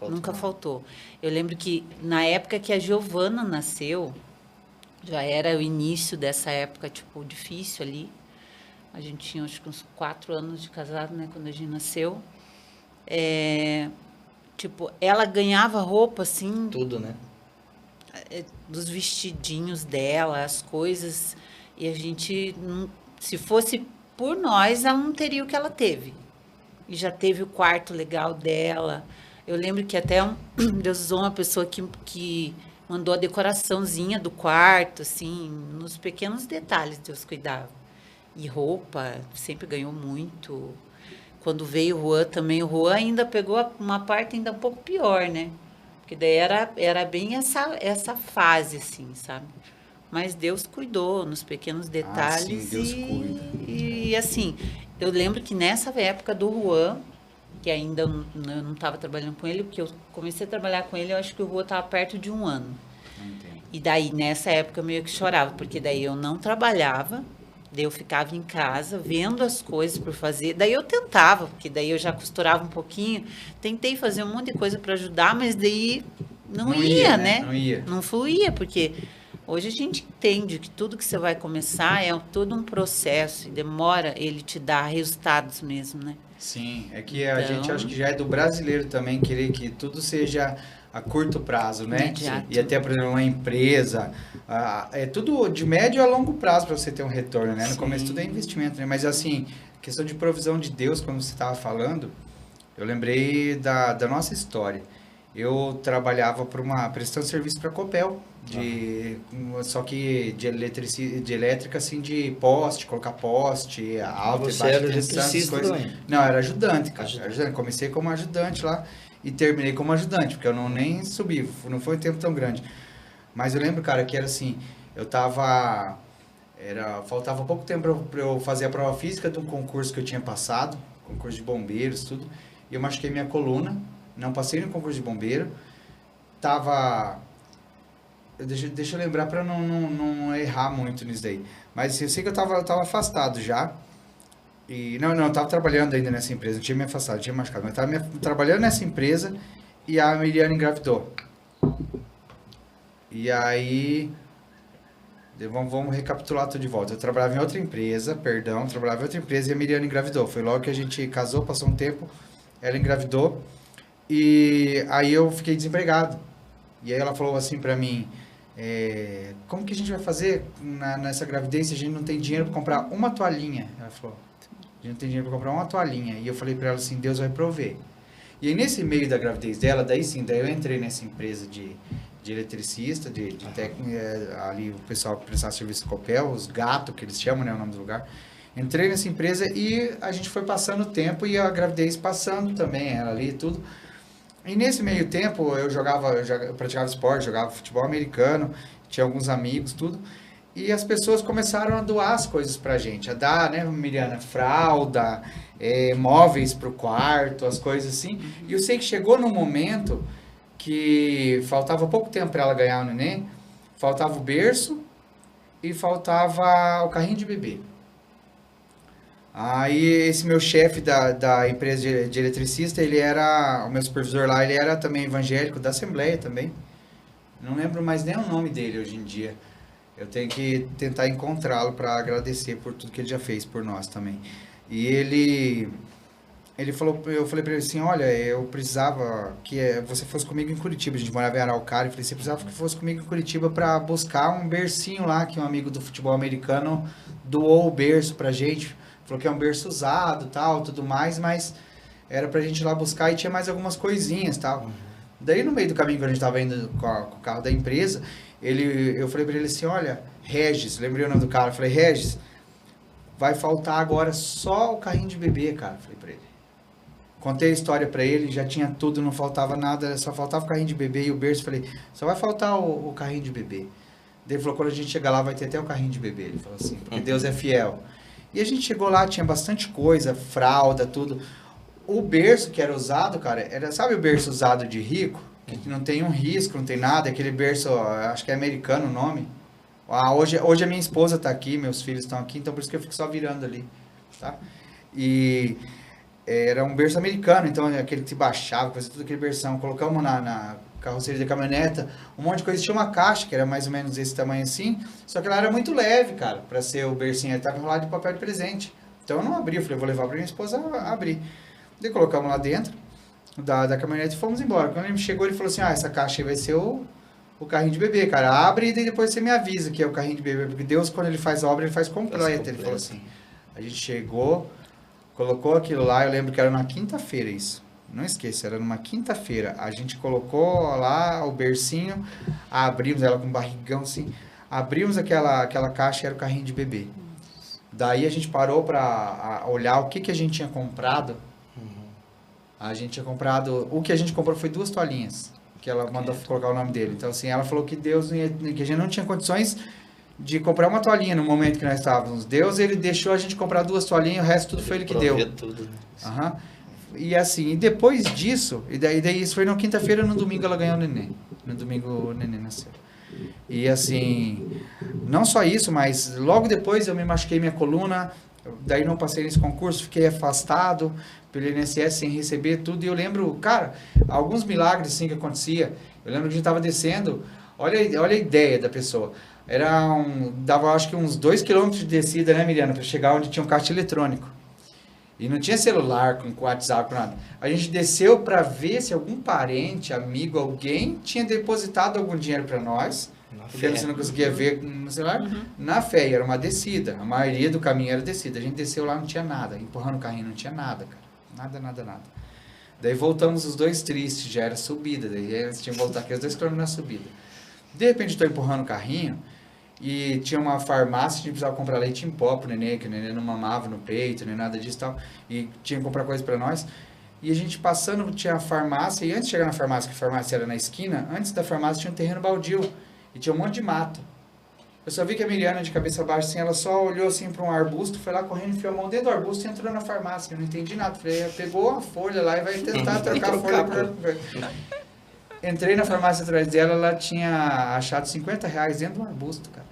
Nunca faltou. Eu lembro que na época que a Giovana nasceu, já era o início dessa época, tipo, difícil ali. A gente tinha, acho que uns 4 anos de casado, né? Quando a gente nasceu. Tipo, ela ganhava roupa, assim... Tudo, né? dos vestidinhos dela, as coisas, e a gente, se fosse por nós, ela não teria o que ela teve. E já teve o quarto legal dela. Eu lembro que até Deus usou uma pessoa que mandou a decoraçãozinha do quarto, assim, nos pequenos detalhes Deus cuidava. E roupa, sempre ganhou muito. Quando veio o Juan também, o Juan ainda pegou uma parte ainda um pouco pior, né? Porque daí era bem essa fase, assim, sabe? Mas Deus cuidou nos pequenos detalhes. sim, Deus cuida. E assim, eu lembro que nessa época do Juan, que ainda eu não estava trabalhando com ele, porque eu comecei a trabalhar com ele, eu acho que o Juan estava perto de 1 ano. Entendo. E daí, nessa época, eu meio que chorava, porque daí eu não trabalhava, daí eu ficava em casa, vendo as coisas por fazer. Daí eu tentava, porque daí eu já costurava um pouquinho, tentei fazer um monte de coisa para ajudar, mas daí não ia, né? Não ia. Não fluía, porque hoje a gente entende que tudo que você vai começar é todo um processo, e demora ele te dar resultados mesmo, né? Sim, é que a Então- gente acho que já é do brasileiro também querer que tudo seja a curto prazo, né? Imediato. E até, por exemplo, uma empresa, é tudo de médio a longo prazo para você ter um retorno, né? No Sim. começo tudo é investimento, né? Mas assim, questão de provisão de Deus, como você estava falando, eu lembrei da nossa história. Eu trabalhava prestando serviço para a Copel, só que de elétrica, assim, de poste, colocar poste, alta e Você baixa era tensão, essas eletricista coisas. também? Não, era ajudante, cara. Ajudante. Era ajudante. Comecei como ajudante lá e terminei como ajudante, porque eu nem subi, não foi um tempo tão grande. Mas eu lembro, cara, que era assim, faltava pouco tempo para eu fazer a prova física de um concurso que eu tinha passado, concurso de bombeiros, tudo, e eu machuquei minha coluna, não passei no concurso de bombeiro, deixa eu lembrar para não errar muito nisso daí, mas eu sei que eu tava afastado já, e eu tava trabalhando ainda nessa empresa, não tinha me afastado, não tinha machucado, mas tava trabalhando nessa empresa e a Miriana engravidou. E aí, vamos recapitular tudo de volta. Eu trabalhava em outra empresa, e a Miriana engravidou. Foi logo que a gente casou, passou um tempo, ela engravidou e aí eu fiquei desempregado. E aí ela falou assim pra mim, como que a gente vai fazer nessa gravidez se a gente não tem dinheiro pra comprar uma toalhinha? Ela falou, a gente não tem dinheiro pra comprar uma toalhinha. E eu falei pra ela assim, Deus vai prover. E aí nesse meio da gravidez dela, daí eu entrei nessa empresa de eletricista, de técnico, ali o pessoal que prestava serviço Copel, os gatos que eles chamam, né, o nome do lugar. Entrei nessa empresa e a gente foi passando o tempo e a gravidez passando também, ela ali e tudo. E nesse meio tempo eu praticava esporte, jogava futebol americano, tinha alguns amigos, tudo. E as pessoas começaram a doar as coisas pra gente, a dar, né, Miriana, fralda, móveis pro quarto, as coisas assim. E eu sei que chegou num momento que faltava pouco tempo para ela ganhar o neném, faltava o berço e faltava o carrinho de bebê. Aí esse meu chefe da empresa de eletricista, o meu supervisor lá, ele era também evangélico, da Assembleia também. Não lembro mais nem o nome dele hoje em dia. Eu tenho que tentar encontrá-lo para agradecer por tudo que ele já fez por nós também. E ele falou, eu falei pra ele assim, olha, eu precisava que você fosse comigo em Curitiba, a gente morava em Araucária, eu falei, você precisava que fosse comigo em Curitiba para buscar um bercinho lá, que um amigo do futebol americano doou o berço pra gente, falou que é um berço usado, tal, tudo mais, mas era pra gente ir lá buscar e tinha mais algumas coisinhas, tal. Daí no meio do caminho que a gente tava indo com o carro da empresa, eu falei pra ele assim, olha, Regis, lembrei o nome do cara, eu falei, Regis, vai faltar agora só o carrinho de bebê, cara, falei pra ele. Contei a história pra ele, já tinha tudo, não faltava nada, só faltava o carrinho de bebê e o berço. Falei, só vai faltar o carrinho de bebê. Daí ele falou, quando a gente chegar lá vai ter até o carrinho de bebê. Ele falou assim, porque Deus é fiel. E a gente chegou lá, tinha bastante coisa, fralda, tudo. O berço que era usado, cara, sabe o berço usado de rico? Que não tem um risco, não tem nada, aquele berço, acho que é americano o nome. Hoje a minha esposa tá aqui, meus filhos estão aqui, então por isso que eu fico só virando ali, tá? E era um berço americano, então aquele que se baixava, fazia tudo aquele berção. Colocamos na carroceria da caminhoneta, um monte de coisa. Tinha uma caixa, que era mais ou menos desse tamanho assim, só que ela era muito leve, cara, pra ser o bercinho. Ele tava enrolado de papel de presente. Então eu não abri, eu falei, vou levar pra minha esposa abrir. Daí colocamos lá dentro da caminhonete e fomos embora. Quando ele chegou, ele falou assim, essa caixa aí vai ser o o carrinho de bebê, cara. Abre e depois você me avisa que é o carrinho de bebê. Porque Deus, quando ele faz a obra, ele faz completa. Ele falou assim, a gente chegou, colocou aquilo lá, eu lembro que era na quinta-feira isso. Não esqueça, era numa quinta-feira. A gente colocou lá o bercinho, abrimos ela com um barrigão assim, abrimos aquela caixa e era o carrinho de bebê. Daí a gente parou para olhar o que a gente tinha comprado. A gente tinha comprado... O que a gente comprou foi 2 toalhinhas, que ela mandou colocar o nome dele. Então, assim, ela falou que Deus... que a gente não tinha condições de comprar uma toalhinha no momento que nós estávamos. Deus, ele deixou a gente comprar 2 toalhinhas, o resto tudo foi ele que deu. Tudo, né? Uhum. E assim, e depois disso... E daí isso foi na quinta-feira, no domingo ela ganhou o neném. No domingo o neném nasceu. E assim, não só isso, mas logo depois eu me machuquei minha coluna, daí não passei nesse concurso, fiquei afastado pelo INSS sem receber tudo. E eu lembro, cara, alguns milagres assim que acontecia. Eu lembro que a gente estava descendo, olha a ideia da pessoa. Dava acho que uns 2 quilômetros de descida, né, Miriana, para chegar onde tinha um caixa eletrônico. E não tinha celular com WhatsApp, com nada. A gente desceu para ver se algum parente, amigo, alguém tinha depositado algum dinheiro para nós. Porque você não conseguia ver no celular. Na fé, era uma descida. A maioria do caminho era descida. A gente desceu lá, não tinha nada. Empurrando o carrinho, não tinha nada, cara. Nada. Daí voltamos os 2 tristes, já era subida. Daí eles tinham que voltar aqui os 2 km na subida. De repente, estou empurrando o carrinho. E tinha uma farmácia, a gente precisava comprar leite em pó pro neném, que o neném não mamava no peito, nem nada disso e tal. E tinha que comprar coisa para nós. E a gente passando, tinha a farmácia, e antes de chegar na farmácia, que a farmácia era na esquina, antes da farmácia tinha um terreno baldio. E tinha um monte de mato. Eu só vi que a Miriana, de cabeça baixa, assim, ela só olhou assim para um arbusto, foi lá correndo, enfiou a mão dentro do arbusto e entrou na farmácia. Eu não entendi nada. Falei, pegou a folha lá e vai tentar trocar a folha por... Entrei na farmácia atrás dela, ela tinha achado R$50 dentro do arbusto, cara.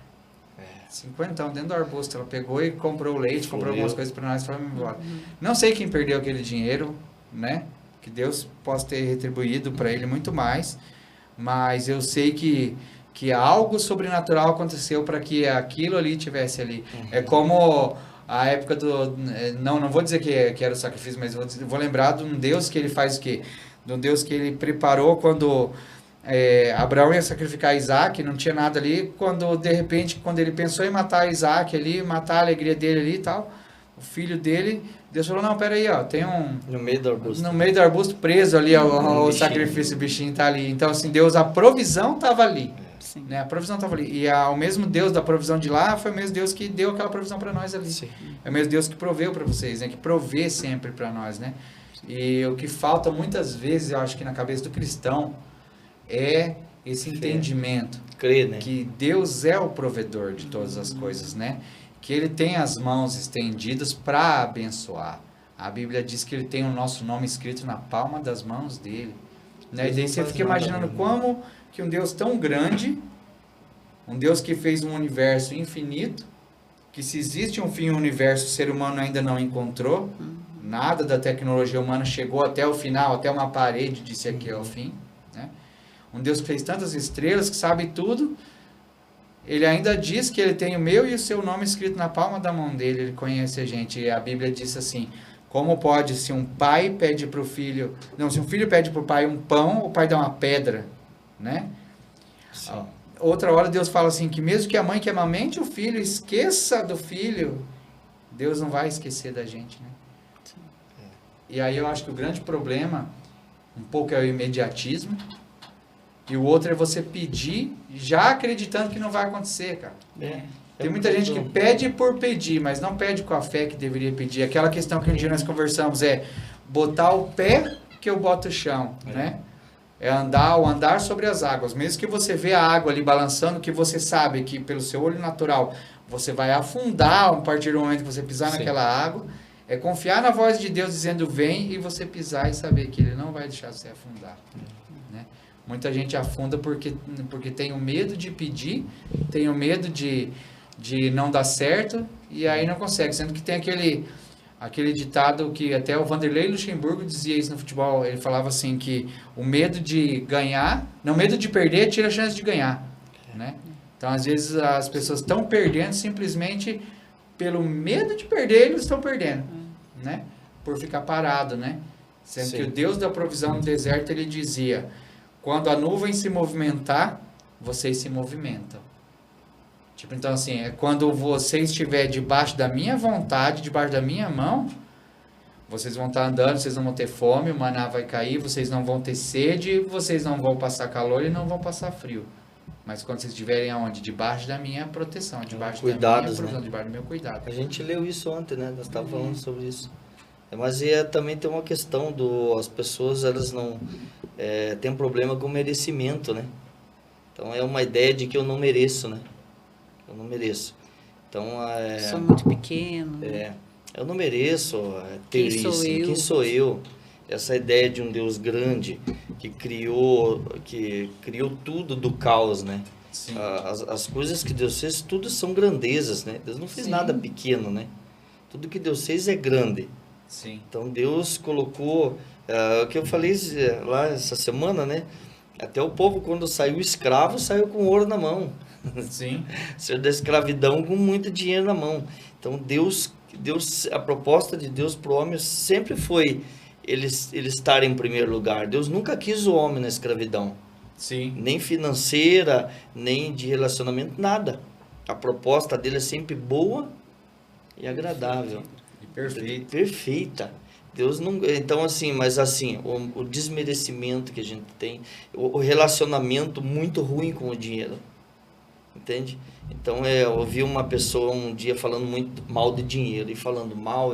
50 dentro do arbusto. Ela pegou e comprou o leite, comprou algumas coisas para nós e foi embora. Não sei quem perdeu aquele dinheiro, né? Que Deus possa ter retribuído para ele muito mais. Mas eu sei que algo sobrenatural aconteceu para que aquilo ali tivesse ali. É como a época do... Não vou dizer que era o sacrifício, mas vou lembrar de um Deus que ele faz o quê? De um Deus que ele preparou quando... Abraão ia sacrificar Isaac, não tinha nada ali, quando de repente, quando ele pensou em matar Isaac ali, matar a alegria dele ali e tal, o filho dele, Deus falou, não, peraí, ó, tem um... No meio do arbusto. No meio do arbusto, preso ali ao sacrifício, o bichinho tá ali. Então, assim, Deus, a provisão estava ali. Sim. Né? A provisão estava ali. E o mesmo Deus da provisão de lá foi o mesmo Deus que deu aquela provisão para nós ali. Sim. É o mesmo Deus que proveu para vocês, né? Que provê sempre para nós, né? E o que falta muitas vezes, eu acho que na cabeça do cristão, é esse entendimento. Crer, né? Que Deus é o provedor de todas as coisas, né? Que Ele tem as mãos estendidas para abençoar. A Bíblia diz que Ele tem o nosso nome escrito na palma das mãos dele. Né? E daí você fica imaginando como que um Deus tão grande, um Deus que fez um universo infinito, que se existe um fim no universo, o ser humano ainda não encontrou, nada da tecnologia humana chegou até o final, até uma parede disse aqui é o fim, né? Um Deus que fez tantas estrelas, que sabe tudo, ele ainda diz que ele tem o meu e o seu nome escrito na palma da mão dele, ele conhece a gente. E a Bíblia diz assim, como pode, se um pai pede para o filho, não, se um filho pede para o pai um pão, o pai dá uma pedra, né? Sim. Outra hora Deus fala assim, que mesmo que a mãe que amamente o filho esqueça do filho, Deus não vai esquecer da gente, né? Sim. E aí eu acho que o grande problema, um pouco é o imediatismo, e o outro é você pedir já acreditando que não vai acontecer, cara. Tem muita gente que pede por pedir, mas não pede com a fé que deveria pedir. Aquela questão que um dia nós conversamos é botar o pé que eu boto o chão, né? É andar sobre as águas. Mesmo que você vê a água ali balançando, que você sabe que pelo seu olho natural você vai afundar a partir do momento que você pisar naquela água. É confiar na voz de Deus dizendo vem e você pisar e saber que Ele não vai deixar você afundar. Né? Muita gente afunda porque tem o medo de pedir, tem o medo de não dar certo e aí não consegue. Sendo que tem aquele ditado que até o Vanderlei Luxemburgo dizia isso no futebol. Ele falava assim que o medo de ganhar, não, medo de perder tira a chance de ganhar. Né? Então, às vezes, as pessoas estão perdendo simplesmente pelo medo de perder, eles estão perdendo. Né? Por ficar parado, né? Sendo que o Deus da provisão no deserto, ele dizia... Quando a nuvem se movimentar, vocês se movimentam. Tipo, então assim, é quando você estiver debaixo da minha vontade, debaixo da minha mão, vocês vão estar andando, vocês não vão ter fome, o maná vai cair, vocês não vão ter sede, vocês não vão passar calor e não vão passar frio. Mas quando vocês estiverem aonde? Debaixo da minha proteção, debaixo da minha provisão, debaixo do meu cuidado. A gente leu isso ontem, né? Nós estávamos falando sobre isso. Mas também tem uma questão as pessoas, elas não têm um problema com merecimento, né? Então é uma ideia de que eu não mereço, né? Eu não mereço. Então sou muito pequeno. Eu não mereço ter isso. Quem sou eu? Essa ideia de um Deus grande que criou tudo do caos, né? Sim. As coisas que Deus fez, tudo são grandezas, né? Deus não fez nada pequeno, né? Tudo que Deus fez é grande. Sim. Então Deus colocou, o que eu falei lá essa semana, né? Até o povo, quando saiu escravo, saiu com ouro na mão. Sim. Saiu da escravidão com muito dinheiro na mão. Então Deus, a proposta de Deus para o homem sempre foi ele estar em primeiro lugar. Deus nunca quis o homem na escravidão. Sim. Nem financeira, nem de relacionamento, nada. A proposta dele é sempre boa e agradável. E perfeito. Perfeita. Deus não... Então, assim, mas assim, o desmerecimento que a gente tem, o relacionamento muito ruim com o dinheiro. Entende? Então, eu ouvi uma pessoa um dia falando muito mal de dinheiro, e falando mal,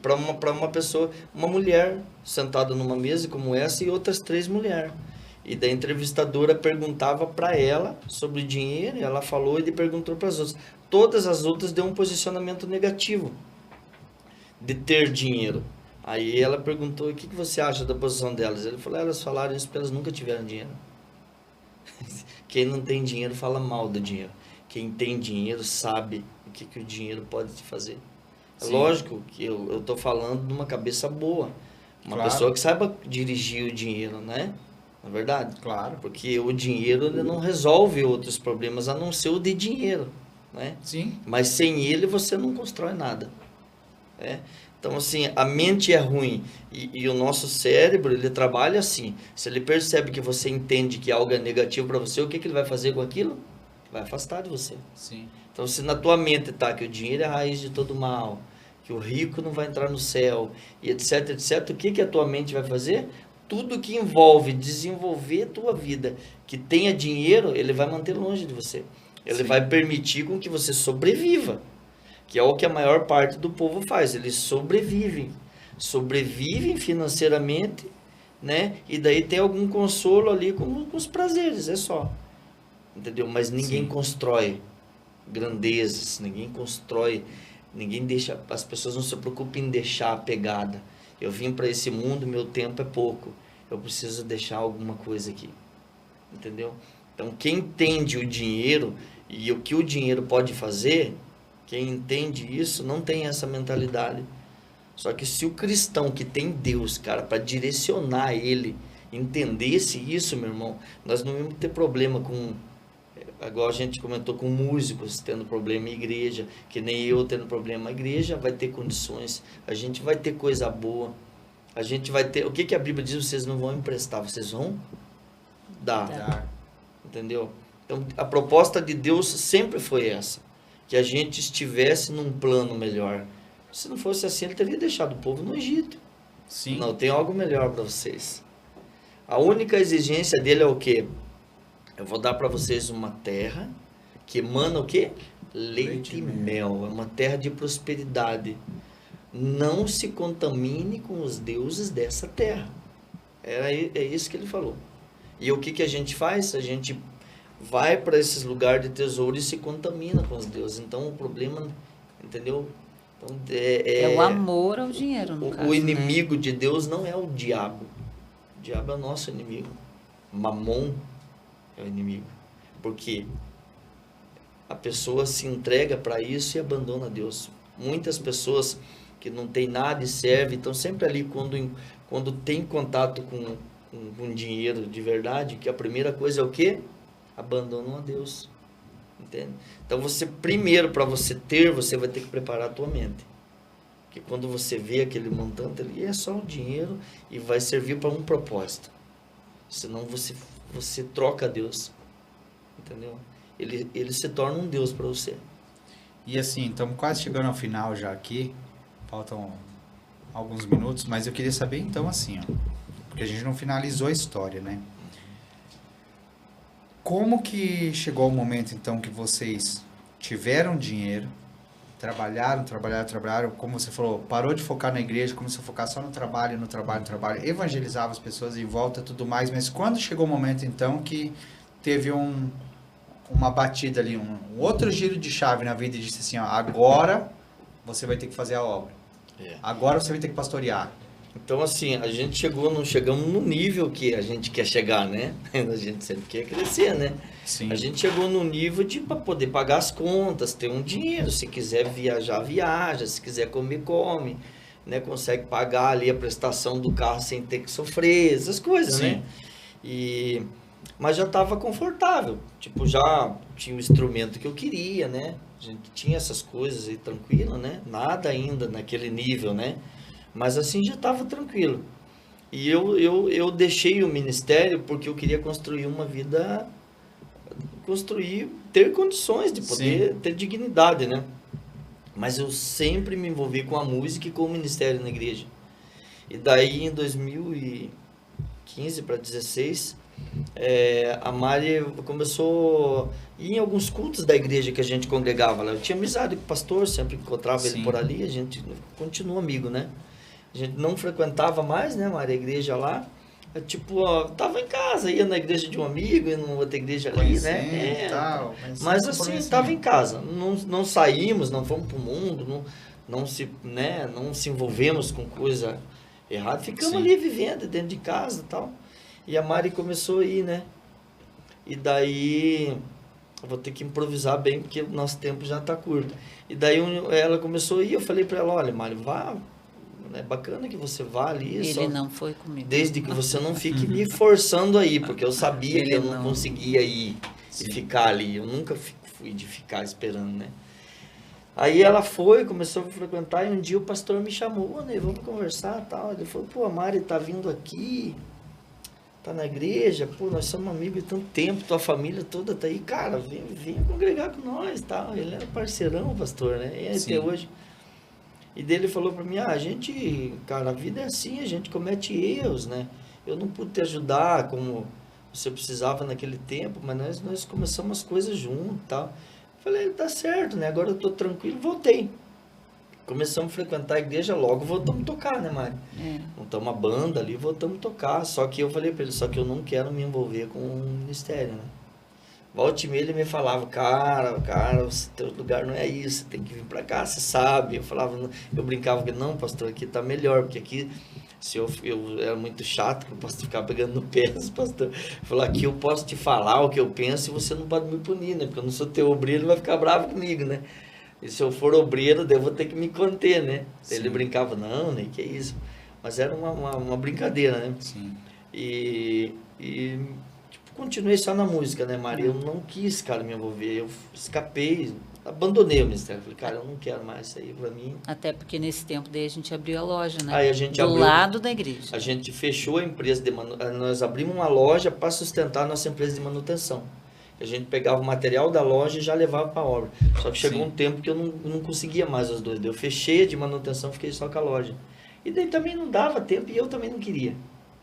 para uma pessoa, uma mulher sentada numa mesa como essa e outras 3 mulheres. E da entrevistadora perguntava para ela sobre dinheiro, e ela falou e perguntou para as outras. Todas as outras deu um posicionamento negativo de ter dinheiro. Aí ela perguntou: o que você acha da posição delas? Ele falou: elas falaram isso porque elas nunca tiveram dinheiro. Quem não tem dinheiro fala mal do dinheiro. Quem tem dinheiro sabe o que o dinheiro pode te fazer. É lógico que eu estou falando de uma cabeça boa. Uma pessoa que saiba dirigir o dinheiro, né? Não é verdade? Claro. Porque o dinheiro ele não resolve outros problemas, a não ser o de dinheiro, né? Sim. Mas sem ele você não constrói nada. Então, assim, a mente é ruim e o nosso cérebro, ele trabalha assim. Se ele percebe que você entende que algo é negativo para você, o que ele vai fazer com aquilo? Vai afastar de você. Sim. Então, se na tua mente tá que o dinheiro é a raiz de todo mal, que o rico não vai entrar no céu, e etc, etc, o que a tua mente vai fazer? Tudo que envolve desenvolver a tua vida, que tenha dinheiro, ele vai manter longe de você. Ele vai permitir com que você sobreviva, que é o que a maior parte do povo faz. Eles sobrevivem financeiramente, né? E daí tem algum consolo ali com os prazeres, é só. Entendeu? Mas ninguém constrói grandezas, ninguém constrói, ninguém deixa, as pessoas não se preocupam em deixar a pegada. Eu vim para esse mundo, meu tempo é pouco, eu preciso deixar alguma coisa aqui, entendeu? Então, quem entende o dinheiro e o que o dinheiro pode fazer, quem entende isso, não tem essa mentalidade. Só que se o cristão que tem Deus, cara, para direcionar ele, entendesse isso, meu irmão, nós não vamos ter problema com... Agora a gente comentou com músicos tendo problema em igreja, que nem eu tendo problema. A igreja vai ter condições, a gente vai ter coisa boa, a gente vai ter... O que a Bíblia diz? Vocês não vão emprestar, vocês vão dar. Entendeu? Então, a proposta de Deus sempre foi essa, que a gente estivesse num plano melhor. Se não fosse assim, ele teria deixado o povo no Egito. Sim. Não, tem algo melhor para vocês. A única exigência dele é o quê? Eu vou dar para vocês uma terra que emana o quê? Leite e mel. É uma terra de prosperidade. Não se contamine com os deuses dessa terra. É isso que ele falou. E o que a gente faz? A gente vai para esses lugares de tesouro e se contamina com os deuses. Então o problema, entendeu? Então, é o amor ao dinheiro, no caso, o inimigo de Deus não é o diabo. O diabo é o nosso inimigo. Mamon é o inimigo. Porque a pessoa se entrega para isso e abandona Deus. Muitas pessoas que não tem nada e servem, estão sempre ali quando tem contato com dinheiro de verdade, que a primeira coisa é o quê? Abandonam a Deus. Entende? Então você primeiro, para você ter, você vai ter que preparar a tua mente. Porque quando você vê aquele montante ali, é só o dinheiro e vai servir para um propósito. Senão você troca Deus. entendeu? Ele se torna um Deus para você. E assim, estamos quase chegando ao final já aqui. Faltam alguns minutos, mas eu queria saber então assim, ó, porque a gente não finalizou a história, né? Como que chegou o momento então que vocês tiveram dinheiro, trabalharam, como você falou, parou de focar na igreja, começou a focar só no trabalho, evangelizava as pessoas em volta, tudo mais, mas quando chegou o momento então que teve uma batida ali, um outro giro de chave na vida e disse assim, ó, agora você vai ter que fazer a obra. Agora você vai ter que pastorear. Então, assim, a gente chegamos no nível que a gente quer chegar, né? A gente sempre quer crescer, né? Sim. A gente chegou no nível de para poder pagar as contas, ter um dinheiro. Se quiser viajar, viaja. Se quiser comer, come. Né? Consegue pagar ali a prestação do carro sem ter que sofrer, essas coisas, Sim. né? Mas já estava confortável. Tipo, já tinha o instrumento que eu queria, né? A gente tinha essas coisas aí tranquilo, né? Nada ainda naquele nível, né? Mas assim já estava tranquilo. E eu deixei o ministério porque eu queria construir uma vida, ter condições de poder ter dignidade, né? Mas eu sempre me envolvi com a música e com o ministério na igreja. E daí em 2015 para 2016, a Mari começou a ir em alguns cultos da igreja que a gente congregava lá. Eu tinha amizade com o pastor, sempre encontrava ele por ali, a gente continua amigo, né? A gente não frequentava mais, né, Mari, a igreja lá. Tava em casa, ia na igreja de um amigo, ia numa outra igreja ali, né? Tal, mas assim, estava em casa. Não saímos, não fomos pro mundo, não se envolvemos com coisa errada. Ficamos ali vivendo dentro de casa e tal. E a Mari começou a ir, né? E daí, eu vou ter que improvisar bem, porque o nosso tempo já está curto. E daí ela começou a ir, eu falei para ela, olha, Mari, vá, é bacana que você vá ali. Ele não foi comigo. Desde que você não fique me forçando aí, porque eu sabia que eu não conseguia ir e ficar ali. Eu nunca fui de ficar esperando, né? Aí ela foi, começou a frequentar, e um dia o pastor me chamou, né? Vamos conversar e tal. Ele falou, pô, a Mari tá vindo aqui, tá na igreja, pô, nós somos amigos há tanto tempo, tua família toda tá aí, cara, vem congregar com nós e tal. Ele era parceirão, pastor, né? E até hoje. E daí ele falou pra mim, cara, a vida é assim, a gente comete erros, né? Eu não pude te ajudar como você precisava naquele tempo, mas nós começamos as coisas juntos e tal. Falei, tá certo, né? Agora eu tô tranquilo, voltei. Começamos a frequentar a igreja, logo voltamos a tocar, né, Mari? Montamos uma banda ali, voltamos a tocar. Só que eu falei pra ele, só que eu não quero me envolver com o ministério, né? Volte e meia ele me falava, cara, o teu lugar não é isso, tem que vir pra cá, você sabe. Eu brincava que não, pastor, aqui tá melhor, porque aqui, se eu era muito chato, que eu posso ficar pegando no pé, pastor. Falou, aqui eu posso te falar o que eu penso e você não pode me punir, né? Porque eu não sou teu obreiro, ele vai ficar bravo comigo, né? E se eu for obreiro, daí eu vou ter que me conter, né? Ele brincava, não, nem que é isso. Mas era uma brincadeira, né? Sim. E continuei só na música, né, Maria? Eu não quis, cara, me envolver. Eu escapei, abandonei o ministério. Falei, cara, eu não quero mais isso aí pra mim. Até porque nesse tempo daí a gente abriu a loja, né? Aí a gente do lado da igreja. A gente fechou a empresa de manutenção. Nós abrimos uma loja para sustentar a nossa empresa de manutenção. A gente pegava o material da loja e já levava para a obra. Só que chegou um tempo que eu não conseguia mais os dois. Eu fechei a de manutenção, fiquei só com a loja. E daí também não dava tempo e eu também não queria.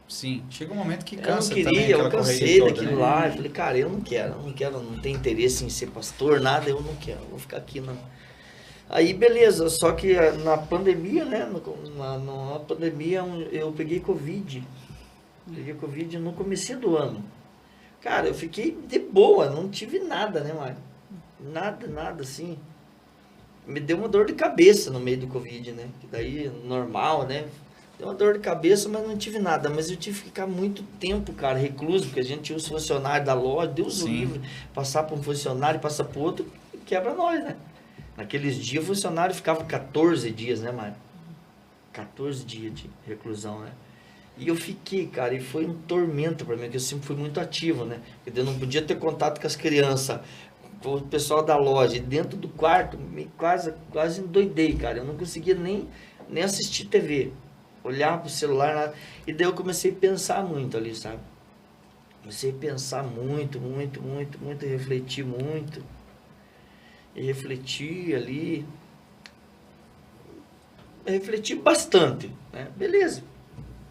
Sim, chega um momento que cansa. Eu não queria, eu cansei daquilo lá. Eu falei, cara, eu não quero, não tenho interesse em ser pastor, nada, eu não quero, vou ficar aqui. Não. Aí, beleza, só que na pandemia, né, na pandemia eu peguei Covid. Peguei Covid no comecinho do ano. Cara, eu fiquei de boa, não tive nada, né, Mário? Nada, assim. Me deu uma dor de cabeça no meio do Covid, né? Que daí, normal, né? Deu uma dor de cabeça, mas não tive nada. Mas eu tive que ficar muito tempo, cara, recluso, porque a gente tinha os funcionários da loja, Deus o livre, passar para um funcionário, passar para o outro, quebra nós, né? Naqueles dias, o funcionário ficava 14 dias, né, Mário? 14 dias de reclusão, né? E eu fiquei, cara, e foi um tormento para mim, porque eu sempre fui muito ativo, né? Eu não podia ter contato com as crianças, com o pessoal da loja, e dentro do quarto, quase endoidei, cara. Eu não conseguia nem assistir TV, olhar pro celular, nada. E daí eu comecei a pensar muito ali, sabe? Comecei a pensar muito, refletir muito. E refleti ali. Refleti bastante, né? Beleza.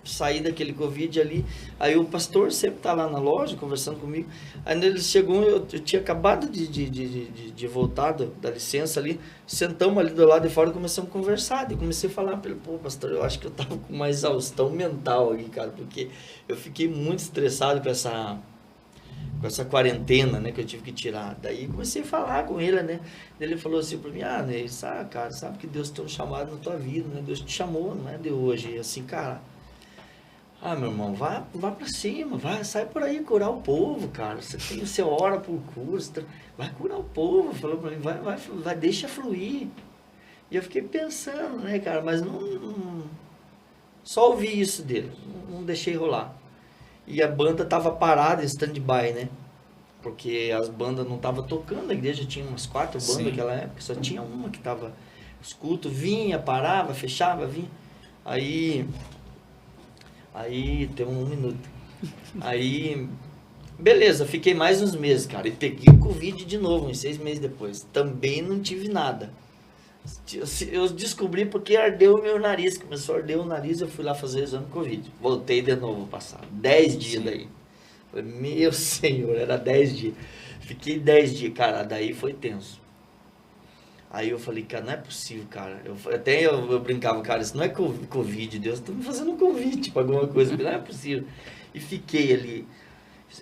Saí daquele Covid ali. Aí o pastor sempre tá lá na loja conversando comigo. Aí ele chegou, eu tinha acabado de voltar da licença ali. Sentamos ali do lado de fora e começamos a conversar. E comecei a falar para ele, pô, pastor, eu acho que eu tava com uma exaustão mental aqui, cara, porque eu fiquei muito estressado com essa quarentena, né, que eu tive que tirar. Daí comecei a falar com ele, né? Ele falou assim para mim, Ney, cara, sabe que Deus tem um chamado na tua vida, né? Deus te chamou, não é de hoje. E assim, cara, meu irmão, vá pra cima, sai por aí curar o povo, cara. Você ora por curso, vai curar o povo. Falou pra mim, vai, deixa fluir. E eu fiquei pensando, né, cara, mas não só ouvi isso dele, não deixei rolar. E a banda tava parada em stand-by, né? Porque as bandas não estavam tocando, a igreja tinha umas 4 bandas naquela época, só tinha uma que tava, os cultos vinha, parava, fechava, vinha. Aí tem 1 minuto. Aí, beleza, fiquei mais uns meses, cara, e peguei o Covid de novo, uns 6 meses depois. Também não tive nada. Eu descobri porque ardeu o meu nariz, começou a arder o nariz, eu fui lá fazer o exame de Covid. Voltei de novo passar 10 dias daí. Falei, meu senhor, era 10 dias. Fiquei 10 dias, cara, daí foi tenso. Aí eu falei, cara, não é possível, cara. Eu brincava, cara, isso não é Covid, Deus tá me fazendo um convite pra alguma coisa, não é possível. E fiquei ali.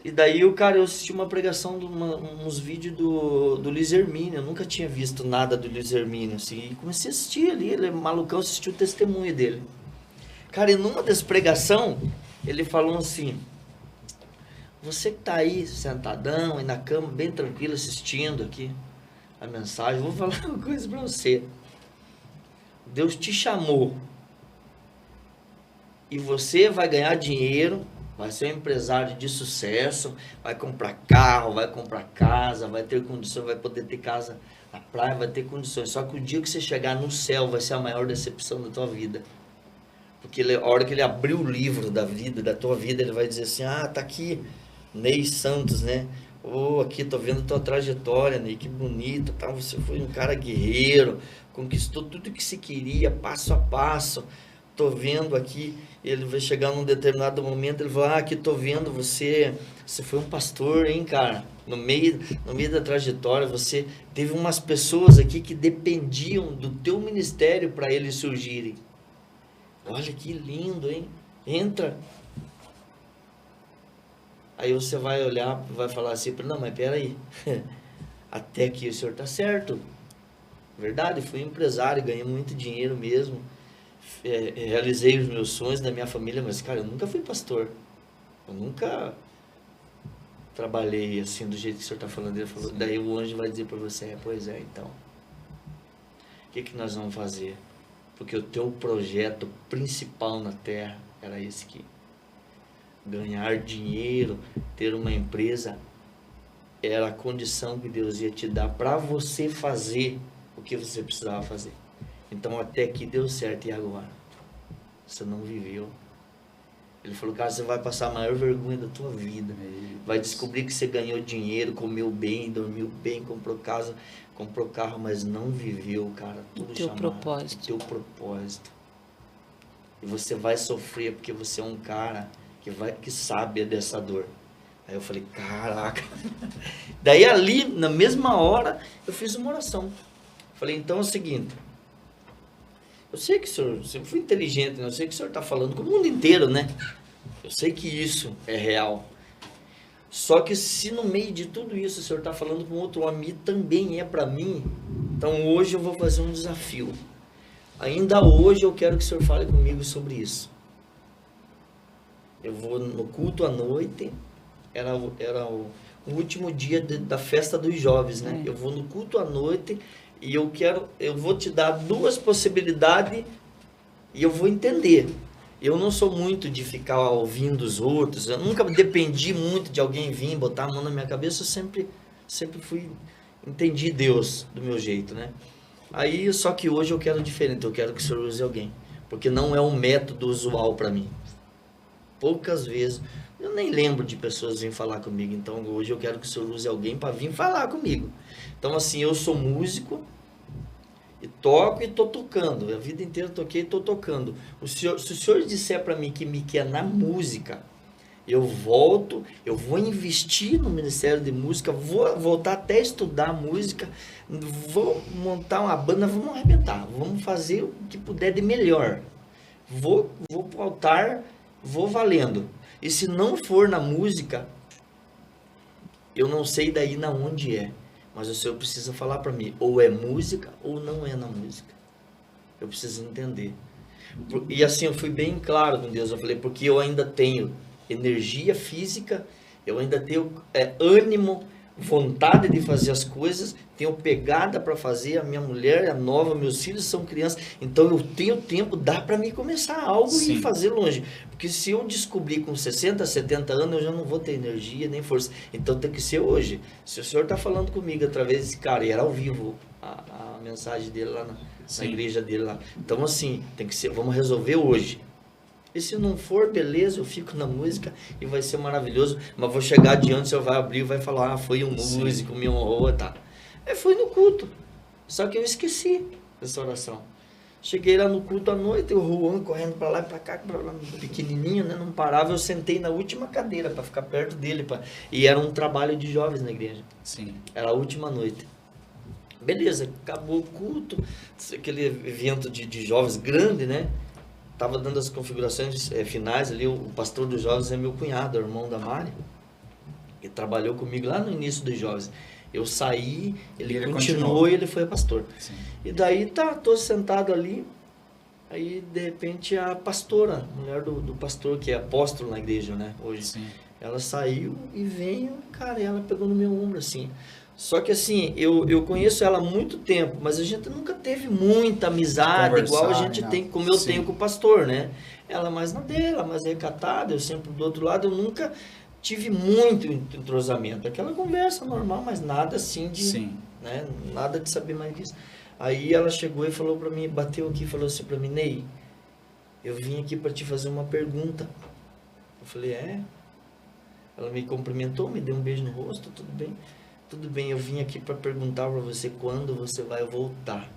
E daí, eu assisti uma pregação, uns vídeos do Luiz Hermínio. Eu nunca tinha visto nada do Luiz Hermínio, assim. E comecei a assistir ali, ele é malucão, assisti o testemunho dele. Cara, e numa das pregações, ele falou assim, você que tá aí, sentadão, aí na cama, bem tranquilo, assistindo aqui a mensagem, vou falar uma coisa pra você. Deus te chamou. E você vai ganhar dinheiro, vai ser um empresário de sucesso, vai comprar carro, vai comprar casa, vai ter condições, vai poder ter casa na praia, vai ter condições. Só que o dia que você chegar no céu vai ser a maior decepção da tua vida. Porque a hora que ele abrir o livro da vida, da tua vida, ele vai dizer assim, tá aqui, Ney Santos, né? Aqui tô vendo tua trajetória, Ney, que bonita, tá? Você foi um cara guerreiro, conquistou tudo que se queria, passo a passo. Tô vendo aqui, ele vai chegar num determinado momento, ele vai, aqui tô vendo você foi um pastor, hein, cara? No meio da trajetória, você teve umas pessoas aqui que dependiam do teu ministério para eles surgirem. Olha que lindo, hein? Entra. Aí você vai olhar, vai falar assim, não, mas peraí, até aqui o senhor tá certo. Verdade, fui empresário, ganhei muito dinheiro mesmo. Realizei os meus sonhos da minha família, mas, cara, eu nunca fui pastor. Eu nunca trabalhei assim, do jeito que o senhor está falando. Ele falou, daí o anjo vai dizer para você, pois é, então, o que nós vamos fazer? Porque o teu projeto principal na terra era esse aqui. Ganhar dinheiro, ter uma empresa, era a condição que Deus ia te dar para você fazer o que você precisava fazer. Então até aqui deu certo, e agora? Você não viveu. Ele falou, cara, você vai passar a maior vergonha da tua vida. Vai descobrir que você ganhou dinheiro, comeu bem, dormiu bem, comprou casa, comprou carro, mas não viveu, cara. Tudo chamado. O teu propósito. E você vai sofrer porque você é um cara que sabe dessa dor. Aí eu falei, caraca. Daí ali, na mesma hora, eu fiz uma oração. Falei, então é o seguinte, eu sei que o senhor sempre foi inteligente, né? Eu sei que o senhor está falando com o mundo inteiro, né? Eu sei que isso é real. Só que se no meio de tudo isso o senhor está falando com outro homem, também é para mim, então hoje eu vou fazer um desafio. Ainda hoje eu quero que o senhor fale comigo sobre isso. Eu vou no culto à noite, era o último dia da festa dos jovens, né? Eu vou no culto à noite e eu vou te dar 2 possibilidades e eu vou entender. Eu não sou muito de ficar ouvindo os outros, eu nunca dependi muito de alguém vir botar a mão na minha cabeça, eu sempre entendi Deus do meu jeito, né? Aí, só que hoje eu quero diferente, eu quero que o senhor use alguém, porque não é um método usual para mim. Poucas vezes, eu nem lembro de pessoas virem falar comigo. Então, hoje eu quero que o Senhor use alguém para vir falar comigo. Então, assim, eu sou músico e toco e tô tocando. A vida inteira eu toquei e tô tocando. Se o Senhor disser para mim que me quer na música, eu volto, eu vou investir no Ministério de Música, vou voltar até estudar música, vou montar uma banda, vamos arrebentar, vamos fazer o que puder de melhor. Vou pro altar, vou valendo. E se não for na música, eu não sei daí na onde é. Mas o Senhor precisa falar para mim, ou é música ou não é na música. Eu preciso entender. E assim, eu fui bem claro com Deus, eu falei, porque eu ainda tenho energia física, eu ainda tenho ânimo, vontade de fazer as coisas, tenho pegada para fazer, a minha mulher é nova, meus filhos são crianças, então eu tenho tempo, dá para mim começar algo Sim. e fazer longe. Porque se eu descobrir com 60, 70 anos, eu já não vou ter energia nem força. Então tem que ser hoje. Se o Senhor está falando comigo através desse cara, e era ao vivo a mensagem dele lá na igreja dele lá. Então assim, tem que ser, vamos resolver hoje. E se não for, beleza, eu fico na música e vai ser maravilhoso. Mas vou chegar adiante, o senhor vai abrir e vai falar, foi um músico, me honrou, tá. Aí foi no culto. Só que eu esqueci dessa oração. Cheguei lá no culto à noite, o Juan correndo pra lá e pra cá, pequenininho, né, não parava. Eu sentei na última cadeira para ficar perto dele. E era um trabalho de jovens na igreja. Sim. Era a última noite. Beleza, acabou o culto, aquele evento de jovens grande, né? Tava dando as configurações finais ali, o pastor dos jovens é meu cunhado, o irmão da Mari, que trabalhou comigo lá no início dos jovens. Eu saí, ele continuou e ele foi pastor. Sim. E daí tô sentado ali, aí de repente a pastora, mulher do pastor, que é apóstolo na igreja, né, hoje, sim, ela saiu e veio, cara, e ela pegou no meu ombro assim. Só que assim, eu conheço ela há muito tempo, mas a gente nunca teve muita amizade igual a gente tem, como eu tenho com o pastor, né? Ela mais na dela, mais recatada, eu sempre do outro lado, eu nunca tive muito entrosamento. Aquela conversa normal, mas nada assim de, sim, né? Nada de saber mais disso. Aí ela chegou e falou pra mim, bateu aqui e falou assim pra mim, Ney, eu vim aqui pra te fazer uma pergunta. Eu falei, é? Ela me cumprimentou, me deu um beijo no rosto, tudo bem. Tudo bem, eu vim aqui para perguntar para você quando você vai voltar.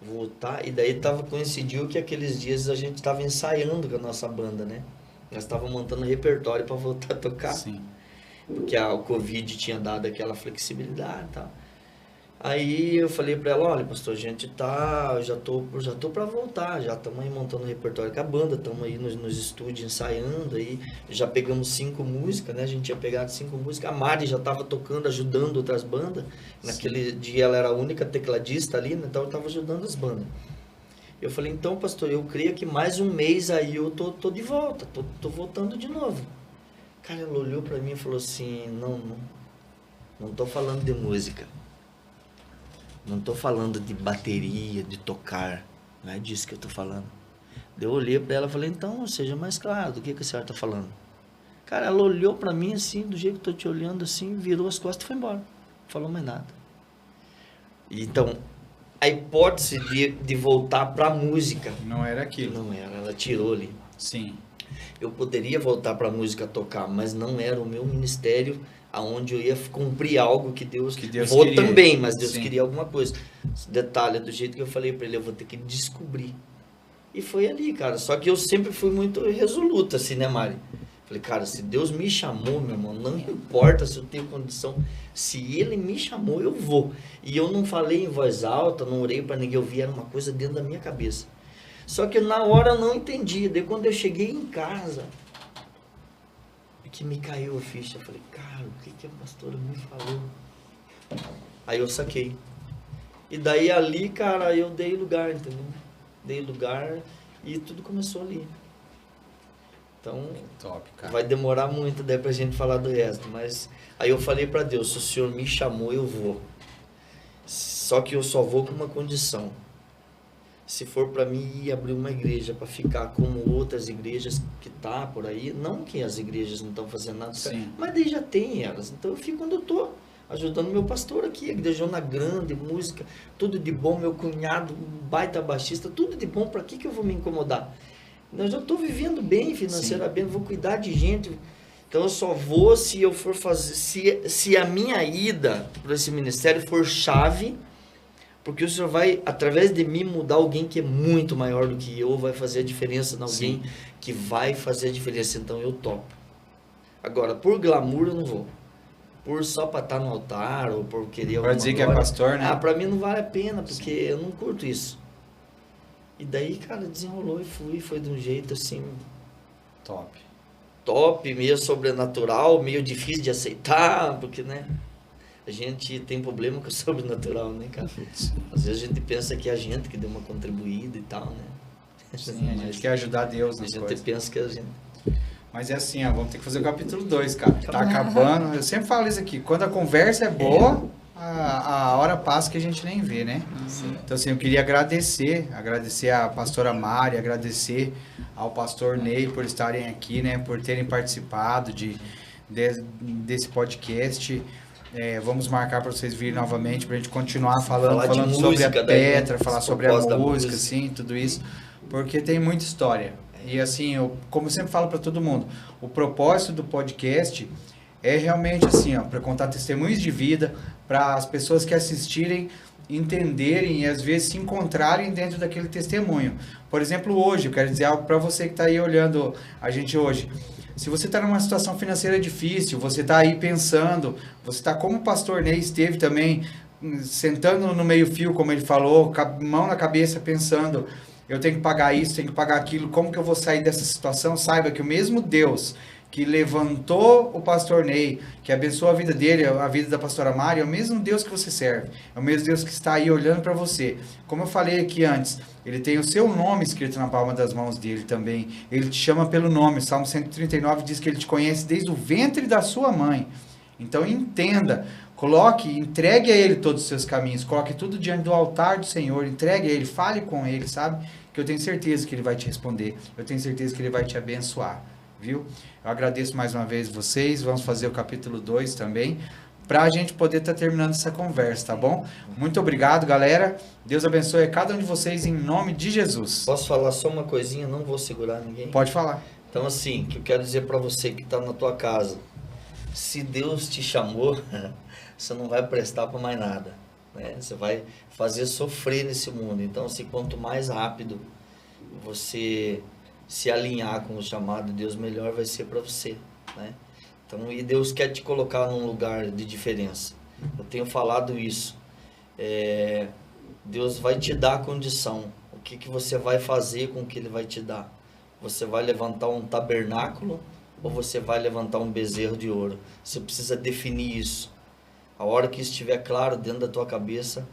Voltar, e daí coincidiu que aqueles dias a gente estava ensaiando com a nossa banda, né? Nós estávamos montando repertório para voltar a tocar. Sim. Porque o Covid tinha dado aquela flexibilidade e tal. Aí eu falei para ela, olha, pastor, a gente já tô para voltar, já estamos aí montando repertório com a banda, estamos aí nos estúdios ensaiando, aí já pegamos 5 músicas, né, a gente tinha pegado 5 músicas, a Mari já estava tocando, ajudando outras bandas, naquele dia ela era a única tecladista ali, né, então eu estava ajudando as bandas. Eu falei, então, pastor, eu creio que mais um mês aí eu tô de volta, tô voltando de novo. Cara, ela olhou para mim e falou assim, não tô falando de música. Não estou falando de bateria, de tocar, não é disso que eu estou falando. Eu olhei para ela e falei, então, seja mais claro, do que a senhora está falando? Cara, ela olhou para mim assim, do jeito que eu estou te olhando assim, virou as costas e foi embora. Não falou mais nada. Então, a hipótese de voltar para a música... Não era aquilo. Não era, ela tirou ali. Sim. Eu poderia voltar para a música tocar, mas não era o meu ministério... aonde eu ia cumprir algo que Deus vou queria. Também, mas Deus Sim. queria alguma coisa. Detalhe, do jeito que eu falei para ele, eu vou ter que descobrir. E foi ali, cara. Só que eu sempre fui muito resoluto, assim, né, Mari? Falei, cara, se Deus me chamou, meu irmão, não importa se eu tenho condição. Se Ele me chamou, eu vou. E eu não falei em voz alta, não orei para ninguém ouvir, era uma coisa dentro da minha cabeça. Só que na hora eu não entendi. Daí quando eu cheguei em casa... que me caiu a ficha, eu falei, cara, o que a pastora me falou? Aí eu saquei. E daí ali, cara, eu dei lugar, entendeu? Dei lugar e tudo começou ali. Então, top, cara. Vai demorar muito daí pra gente falar do resto, mas aí eu falei pra Deus, se o Senhor me chamou, eu vou. Só que eu só vou com uma condição. Se for para mim ir abrir uma igreja para ficar como outras igrejas que tá por aí, não que as igrejas não estão fazendo nada, Sim. mas daí já tem elas. Então eu fico onde eu tô, ajudando meu pastor aqui, a igrejona grande, música, tudo de bom, meu cunhado, baita baixista, tudo de bom, para que eu vou me incomodar? eu já estou vivendo bem financeiramente, vou cuidar de gente. Então eu só vou se eu for fazer, se a minha ida para esse ministério for chave, porque o Senhor vai, através de mim, mudar alguém que é muito maior do que eu, vai fazer a diferença em alguém que vai fazer a diferença. Então eu topo. Agora, por glamour eu não vou. Por só para estar no altar, ou por querer alguma Pra dizer que é glória. pastor, né? Para mim não vale a pena, porque eu não curto isso. E daí, cara, desenrolou e foi de um jeito assim... Top, meio sobrenatural, meio difícil de aceitar, porque, né? A gente tem problema com o sobrenatural, né, cara? Às vezes a gente pensa que é a gente que deu uma contribuída e tal, né? Sim, a gente quer ajudar Deus A nas gente coisas. pensa que a gente... Mas é assim, ó, vamos ter que fazer o capítulo 2, cara. Tá acabando. Eu sempre falo isso aqui. Quando a conversa é boa, a hora passa que a gente nem vê, né? Sim. Então, assim, eu queria agradecer a pastora Mari, agradecer ao pastor Ney por estarem aqui, né? Por terem participado desse podcast. Vamos marcar para vocês virem novamente, para a gente continuar falando sobre a Petra, falar sobre a música, assim, tudo isso. Porque tem muita história. E assim, como eu sempre falo para todo mundo, o propósito do podcast é realmente assim, ó, para contar testemunhos de vida, para as pessoas que assistirem entenderem e às vezes se encontrarem dentro daquele testemunho. Por exemplo, hoje, eu quero dizer algo para você que está aí olhando a gente hoje. Se você está numa situação financeira difícil, você está aí pensando, você está como o pastor Ney esteve também, sentando no meio fio, como ele falou, mão na cabeça, pensando... Eu tenho que pagar isso, tenho que pagar aquilo, como que eu vou sair dessa situação? Saiba que o mesmo Deus que levantou o pastor Ney, que abençoou a vida dele, a vida da pastora Mari, é o mesmo Deus que você serve. É o mesmo Deus que está aí olhando para você. Como eu falei aqui antes, ele tem o seu nome escrito na palma das mãos dele também. Ele te chama pelo nome. O Salmo 139 diz que ele te conhece desde o ventre da sua mãe. Então entenda, entregue a ele todos os seus caminhos, coloque tudo diante do altar do Senhor, entregue a ele, fale com ele, sabe? Que eu tenho certeza que ele vai te responder, eu tenho certeza que ele vai te abençoar, viu? Eu agradeço mais uma vez vocês, vamos fazer o capítulo 2 também, para a gente poder estar terminando essa conversa, tá bom? Muito obrigado, galera, Deus abençoe a cada um de vocês em nome de Jesus. Posso falar só uma coisinha? Não vou segurar ninguém. Pode falar. Então assim, que eu quero dizer para você que está na tua casa, se Deus te chamou, você não vai prestar para mais nada, né? Você vai fazer sofrer nesse mundo. Então, assim, quanto mais rápido você se alinhar com o chamado de Deus, melhor vai ser para você, né? Então, e Deus quer te colocar num lugar de diferença. Eu tenho falado isso. Deus vai te dar a condição. O que você vai fazer com o que Ele vai te dar? Você vai levantar um tabernáculo ou você vai levantar um bezerro de ouro? Você precisa definir isso. A hora que estiver claro dentro da tua cabeça,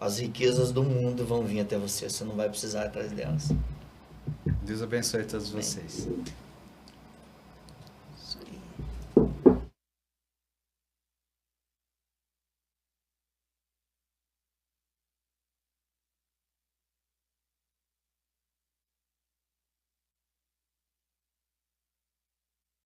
as riquezas do mundo vão vir até você. Você não vai precisar ir atrás delas. Deus abençoe a todos vocês.